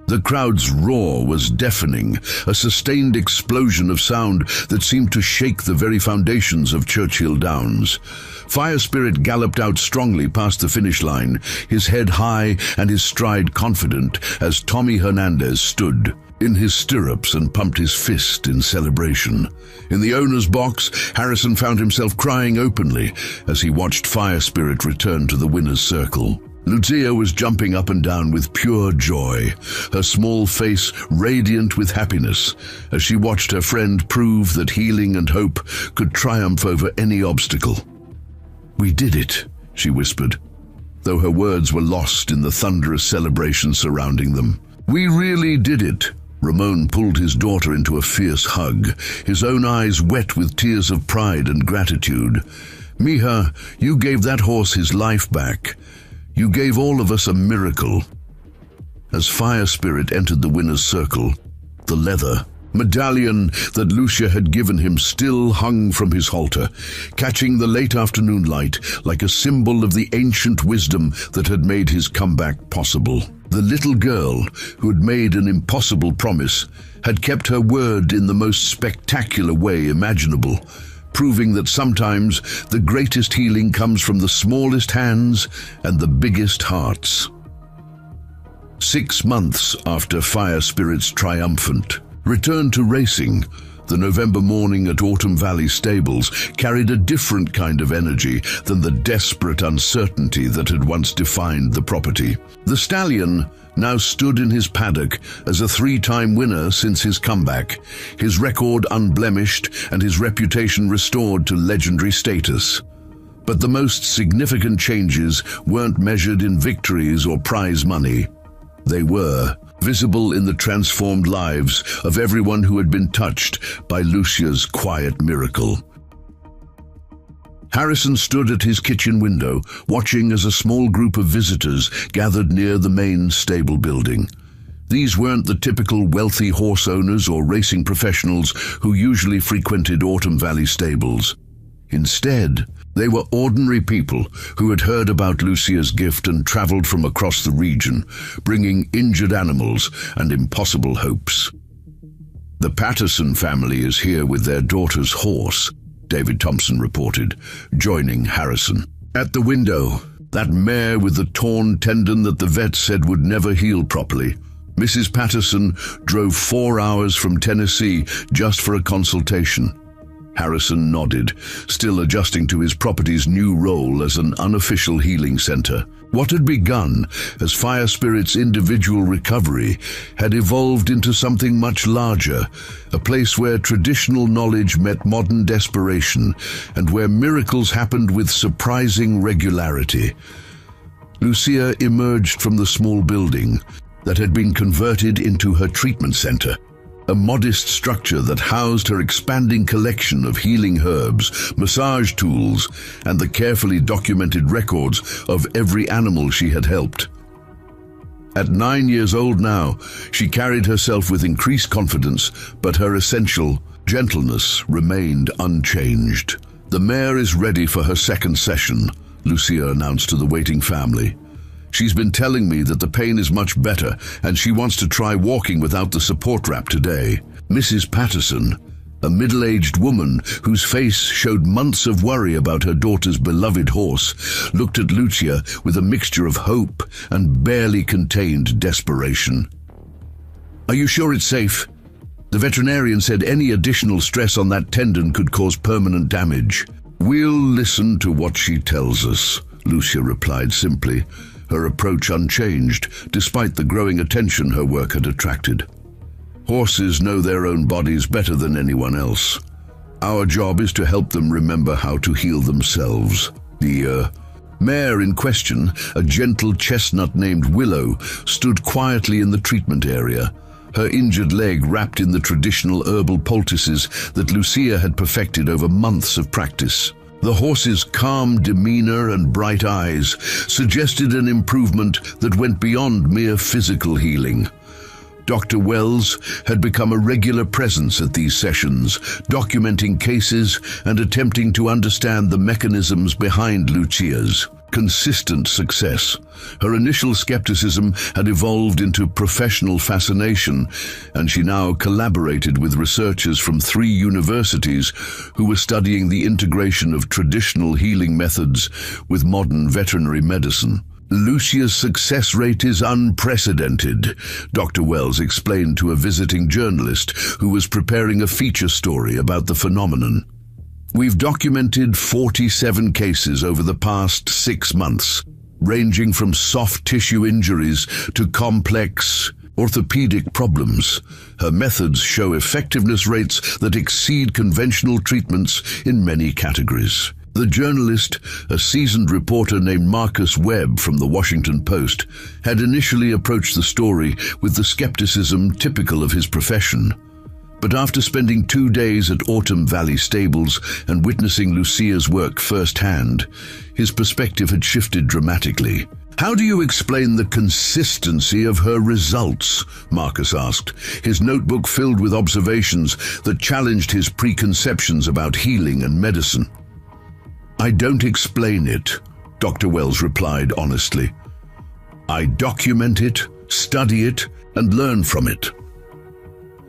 The crowd's roar was deafening, a sustained explosion of sound that seemed to shake the very foundations of Churchill Downs. Fire Spirit galloped out strongly past the finish line, his head high and his stride confident as Tommy Hernandez stood in his stirrups and pumped his fist in celebration. In the owner's box, Harrison found himself crying openly as he watched Fire Spirit return to the winner's circle. Lucia was jumping up and down with pure joy, her small face radiant with happiness as she watched her friend prove that healing and hope could triumph over any obstacle. "We did it," she whispered, though her words were lost in the thunderous celebration surrounding them. "We really did it," Ramon pulled his daughter into a fierce hug, his own eyes wet with tears of pride and gratitude. "Mija, you gave that horse his life back. You gave all of us a miracle." As Fire Spirit entered the winner's circle, the leather medallion that Lucia had given him still hung from his halter, catching the late afternoon light like a symbol of the ancient wisdom that had made his comeback possible. The little girl, who had made an impossible promise, had kept her word in the most spectacular way imaginable, proving that sometimes the greatest healing comes from the smallest hands and the biggest hearts. 6 months after Fire Spirit's triumphant return to racing, the November morning at Autumn Valley Stables carried a different kind of energy than the desperate uncertainty that had once defined the property. The stallion now stood in his paddock as a 3-time winner since his comeback, his record unblemished and his reputation restored to legendary status. But the most significant changes weren't measured in victories or prize money. They were visible in the transformed lives of everyone who had been touched by Lucia's quiet miracle. Harrison stood at his kitchen window, watching as a small group of visitors gathered near the main stable building. These weren't the typical wealthy horse owners or racing professionals who usually frequented Autumn Valley Stables. Instead, they were ordinary people who had heard about Lucia's gift and traveled from across the region, bringing injured animals and impossible hopes. "The Patterson family is here with their daughter's horse," David Thompson reported, joining Harrison. At the window, that mare with the torn tendon that the vet said would never heal properly. Mrs. Patterson drove 4 hours from Tennessee just for a consultation. Harrison nodded, still adjusting to his property's new role as an unofficial healing center. What had begun as Fire Spirit's individual recovery had evolved into something much larger, a place where traditional knowledge met modern desperation and where miracles happened with surprising regularity. Lucia emerged from the small building that had been converted into her treatment center. A modest structure that housed her expanding collection of healing herbs, massage tools, and the carefully documented records of every animal she had helped. At 9 years old now, she carried herself with increased confidence, but her essential gentleness remained unchanged. "The mare is ready for her second session," Lucia announced to the waiting family. "She's been telling me that the pain is much better and she wants to try walking without the support wrap today." Mrs. Patterson, a middle-aged woman whose face showed months of worry about her daughter's beloved horse, looked at Lucia with a mixture of hope and barely contained desperation. "Are you sure it's safe? The veterinarian said any additional stress on that tendon could cause permanent damage." "We'll listen to what she tells us," Lucia replied simply, her approach unchanged, despite the growing attention her work had attracted. "Horses know their own bodies better than anyone else. Our job is to help them remember how to heal themselves." The mare in question, a gentle chestnut named Willow, stood quietly in the treatment area, her injured leg wrapped in the traditional herbal poultices that Lucia had perfected over months of practice. The horse's calm demeanor and bright eyes suggested an improvement that went beyond mere physical healing. Dr. Wells had become a regular presence at these sessions, documenting cases and attempting to understand the mechanisms behind Lucia's consistent success. Her initial skepticism had evolved into professional fascination, and she now collaborated with researchers from 3 universities who were studying the integration of traditional healing methods with modern veterinary medicine. "Lucia's success rate is unprecedented," Dr. Wells explained to a visiting journalist who was preparing a feature story about the phenomenon. "We've documented 47 cases over the past 6 months, ranging from soft tissue injuries to complex orthopedic problems. Her methods show effectiveness rates that exceed conventional treatments in many categories." The journalist, a seasoned reporter named Marcus Webb from the Washington Post, had initially approached the story with the skepticism typical of his profession. But after spending 2 days at Autumn Valley Stables and witnessing Lucia's work firsthand, his perspective had shifted dramatically. "How do you explain the consistency of her results?" Marcus asked, his notebook filled with observations that challenged his preconceptions about healing and medicine. "I don't explain it," Dr. Wells replied honestly. "I document it, study it, and learn from it."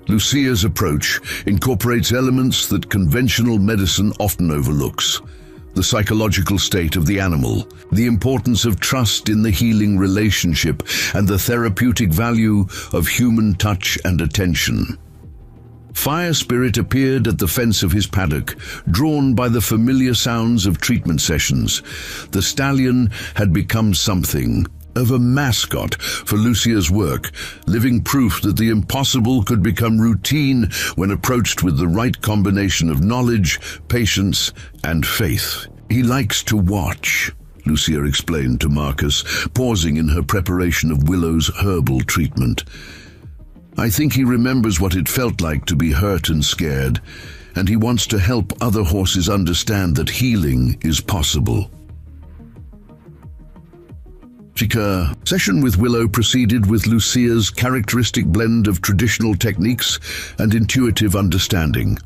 Lucia's approach incorporates elements that conventional medicine often overlooks: the psychological state of the animal, the importance of trust in the healing relationship, and the therapeutic value of human touch and attention. Fire Spirit appeared at the fence of his paddock, drawn by the familiar sounds of treatment sessions. The stallion had become something of a mascot for Lucia's work, living proof that the impossible could become routine when approached with the right combination of knowledge, patience, and faith. "He likes to watch," Lucia explained to Marcus, pausing in her preparation of Willow's herbal treatment. "I think he remembers what it felt like to be hurt and scared, and he wants to help other horses understand that healing is possible." Session with Willow proceeded with Lucia's characteristic blend of traditional techniques and intuitive understanding.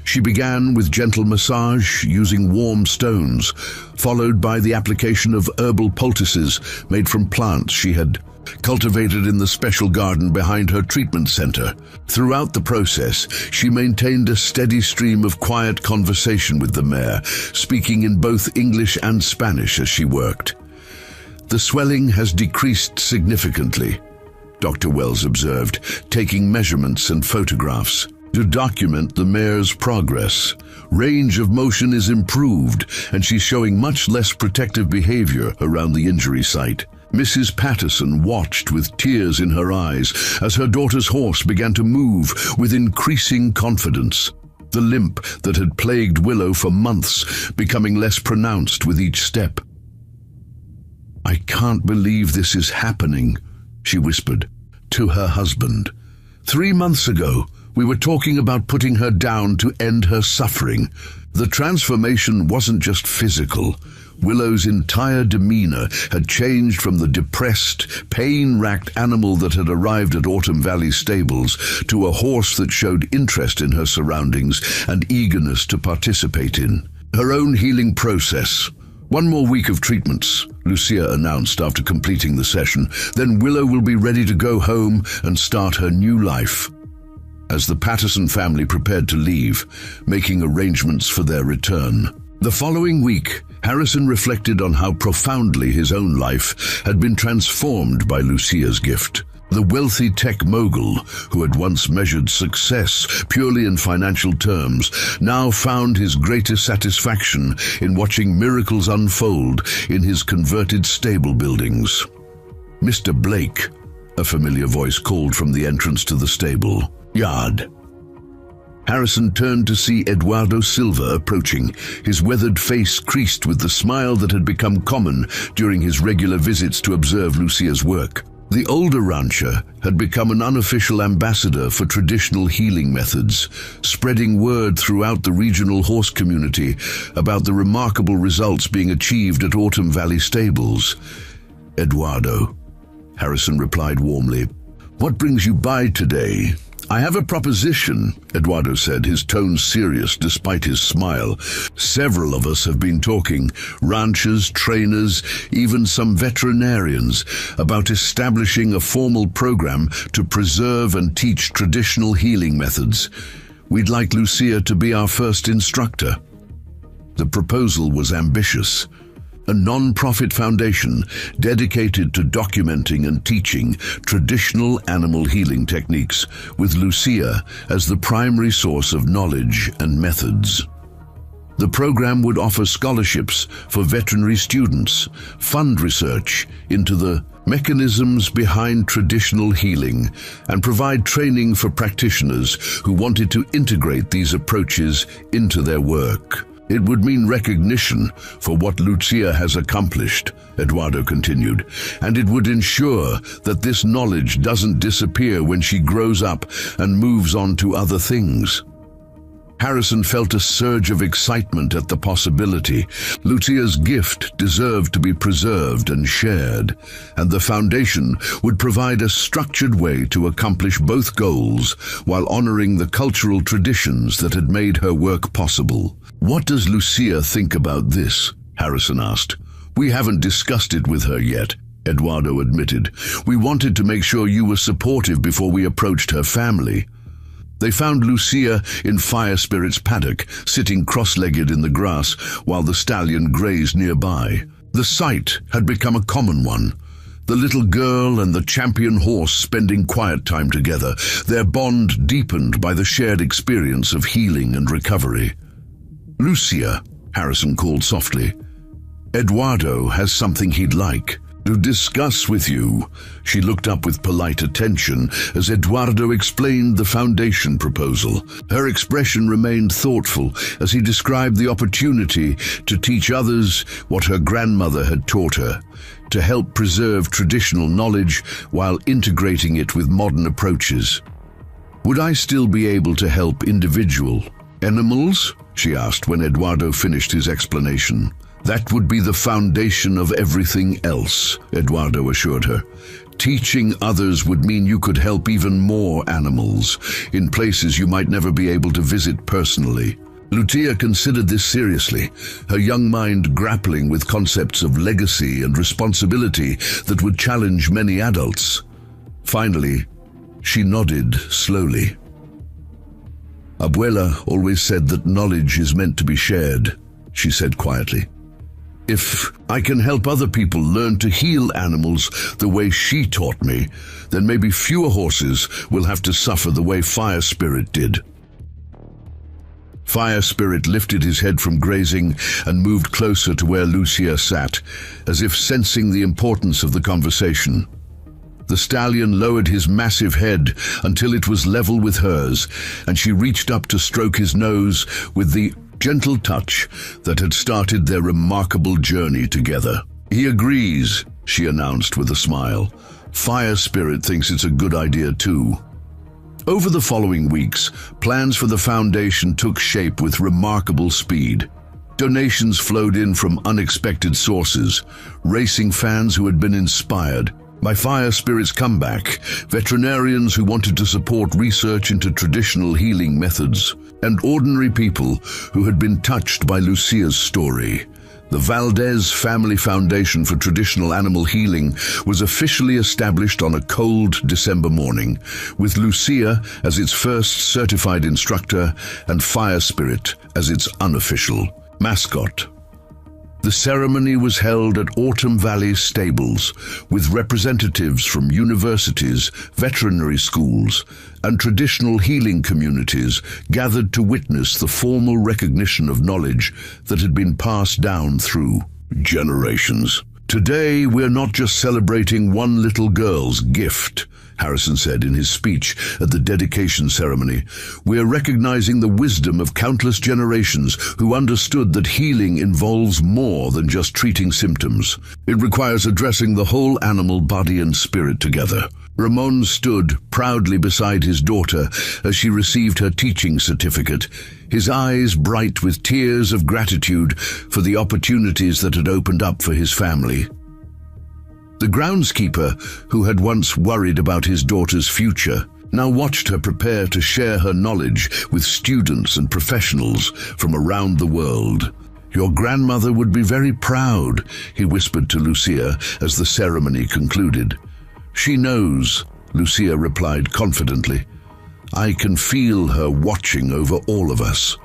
She began with gentle massage using warm stones, followed by the application of herbal poultices made from plants she had cultivated in the special garden behind her treatment center. Throughout the process, she maintained a steady stream of quiet conversation with the mare, speaking in both English and Spanish as she worked. "The swelling has decreased significantly," Dr. Wells observed, taking measurements and photographs to document the mare's progress. "Range of motion is improved, and she's showing much less protective behavior around the injury site." Mrs. Patterson watched with tears in her eyes as her daughter's horse began to move with increasing confidence, the limp that had plagued Willow for months becoming less pronounced with each step. "I can't believe this is happening," she whispered to her husband. 3 months ago, we were talking about putting her down to end her suffering. The transformation wasn't just physical. Willow's entire demeanor had changed from the depressed, pain-racked animal that had arrived at Autumn Valley Stables to a horse that showed interest in her surroundings and eagerness to participate in her own healing process. "1 more week of treatments," Lucia announced after completing the session. "Then Willow will be ready to go home and start her new life." As the Patterson family prepared to leave, making arrangements for their return. The following week, Harrison reflected on how profoundly his own life had been transformed by Lucia's gift. The wealthy tech mogul, who had once measured success purely in financial terms, now found his greatest satisfaction in watching miracles unfold in his converted stable buildings. "Mr. Blake," a familiar voice called from the entrance to the stable yard. Harrison turned to see Eduardo Silva approaching, his weathered face creased with the smile that had become common during his regular visits to observe Lucia's work. The older rancher had become an unofficial ambassador for traditional healing methods, spreading word throughout the regional horse community about the remarkable results being achieved at Autumn Valley Stables. "Eduardo," Harrison replied warmly. "What brings you by today?" "I have a proposition," Eduardo said, his tone serious despite his smile. "Several of us have been talking, ranchers, trainers, even some veterinarians, about establishing a formal program to preserve and teach traditional healing methods. We'd like Lucia to be our first instructor." The proposal was ambitious. A non-profit foundation dedicated to documenting and teaching traditional animal healing techniques, with Lucia as the primary source of knowledge and methods. The program would offer scholarships for veterinary students, fund research into the mechanisms behind traditional healing, and provide training for practitioners who wanted to integrate these approaches into their work. It would mean recognition for what Lucia has accomplished, Eduardo continued, and it would ensure that this knowledge doesn't disappear when she grows up and moves on to other things. Harrison felt a surge of excitement at the possibility. Lucia's gift deserved to be preserved and shared, and the Foundation would provide a structured way to accomplish both goals while honoring the cultural traditions that had made her work possible. "What does Lucia think about this?" Harrison asked. "We haven't discussed it with her yet," Eduardo admitted. "We wanted to make sure you were supportive before we approached her family." They found Lucia in Fire Spirit's paddock, sitting cross-legged in the grass while the stallion grazed nearby. The sight had become a common one. The little girl and the champion horse spending quiet time together, their bond deepened by the shared experience of healing and recovery. "Lucia," Harrison called softly, "Eduardo has something he'd like to discuss with you." She looked up with polite attention as Eduardo explained the Foundation proposal. Her expression remained thoughtful as he described the opportunity to teach others what her grandmother had taught her, to help preserve traditional knowledge while integrating it with modern approaches. "Would I still be able to help individual animals?" she asked when Eduardo finished his explanation. "That would be the foundation of everything else," Eduardo assured her. "Teaching others would mean you could help even more animals, in places you might never be able to visit personally." Lucia considered this seriously, her young mind grappling with concepts of legacy and responsibility that would challenge many adults. Finally, she nodded slowly. "Abuela always said that knowledge is meant to be shared," she said quietly. "If I can help other people learn to heal animals the way she taught me, then maybe fewer horses will have to suffer the way Fire Spirit did." Fire Spirit lifted his head from grazing and moved closer to where Lucia sat, as if sensing the importance of the conversation. The stallion lowered his massive head until it was level with hers, and she reached up to stroke his nose with the gentle touch that had started their remarkable journey together. "He agrees," she announced with a smile. "Fire Spirit thinks it's a good idea too." Over the following weeks, plans for the Foundation took shape with remarkable speed. Donations flowed in from unexpected sources, racing fans who had been inspired by Fire Spirit's comeback, veterinarians who wanted to support research into traditional healing methods, and ordinary people who had been touched by Lucia's story. The Valdez Family Foundation for Traditional Animal Healing was officially established on a cold December morning, with Lucia as its first certified instructor and Fire Spirit as its unofficial mascot. The ceremony was held at Autumn Valley Stables, with representatives from universities, veterinary schools, and traditional healing communities gathered to witness the formal recognition of knowledge that had been passed down through generations. "Today, we're not just celebrating one little girl's gift," Harrison said in his speech at the dedication ceremony. "We're recognizing the wisdom of countless generations who understood that healing involves more than just treating symptoms. It requires addressing the whole animal body and spirit together." Ramon stood proudly beside his daughter as she received her teaching certificate, his eyes bright with tears of gratitude for the opportunities that had opened up for his family. The groundskeeper, who had once worried about his daughter's future, now watched her prepare to share her knowledge with students and professionals from around the world. "Your grandmother would be very proud," he whispered to Lucia as the ceremony concluded. "She knows," Lucia replied confidently. "I can feel her watching over all of us."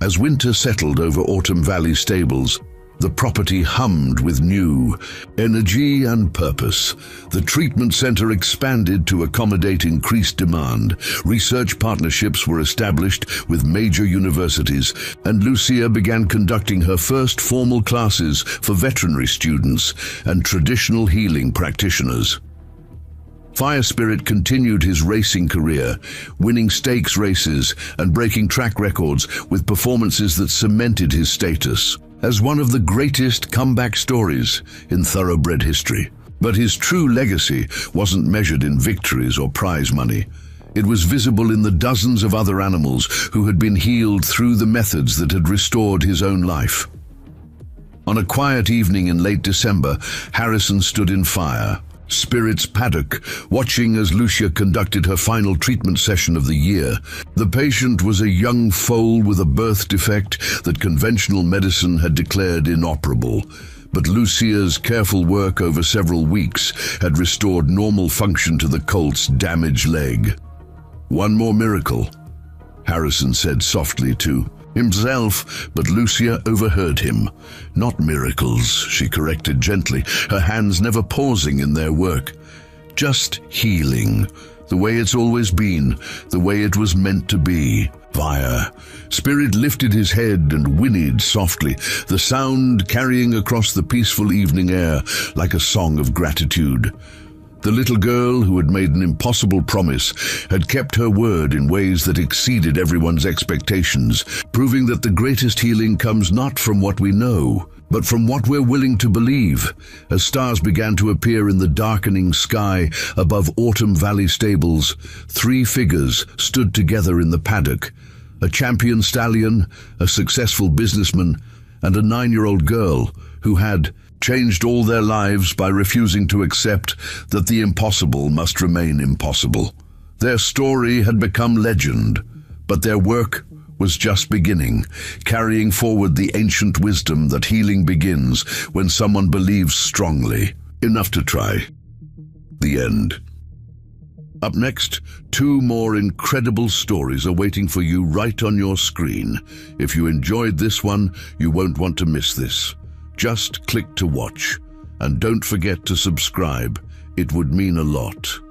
As winter settled over Autumn Valley Stables, the property hummed with new energy and purpose. The treatment center expanded to accommodate increased demand. Research partnerships were established with major universities, and Lucia began conducting her first formal classes for veterinary students and traditional healing practitioners. Fire Spirit continued his racing career, winning stakes races and breaking track records with performances that cemented his status as one of the greatest comeback stories in thoroughbred history. But his true legacy wasn't measured in victories or prize money. It was visible in the dozens of other animals who had been healed through the methods that had restored his own life. On a quiet evening in late December, Harrison stood in Fire Spirit's paddock, watching as Lucia conducted her final treatment session of the year. The patient was a young foal with a birth defect that conventional medicine had declared inoperable. But Lucia's careful work over several weeks had restored normal function to the colt's damaged leg. "One more miracle," Harrison said softly to himself, but Lucia overheard him. "Not miracles," she corrected gently, her hands never pausing in their work. "Just healing, the way it's always been, the way it was meant to be." Fire Spirit lifted his head and whinnied softly, the sound carrying across the peaceful evening air like a song of gratitude. The little girl who had made an impossible promise had kept her word in ways that exceeded everyone's expectations, proving that the greatest healing comes not from what we know, but from what we're willing to believe. As stars began to appear in the darkening sky above Autumn Valley stables, 3 figures stood together in the paddock: a champion stallion, a successful businessman, and a 9-year-old girl who had changed all their lives by refusing to accept that the impossible must remain impossible. Their story had become legend, but their work was just beginning, carrying forward the ancient wisdom that healing begins when someone believes strongly enough to try. The end. Up next, 2 more incredible stories are waiting for you right on your screen. If you enjoyed this one, you won't want to miss this. Just click to watch, and don't forget to subscribe. It would mean a lot.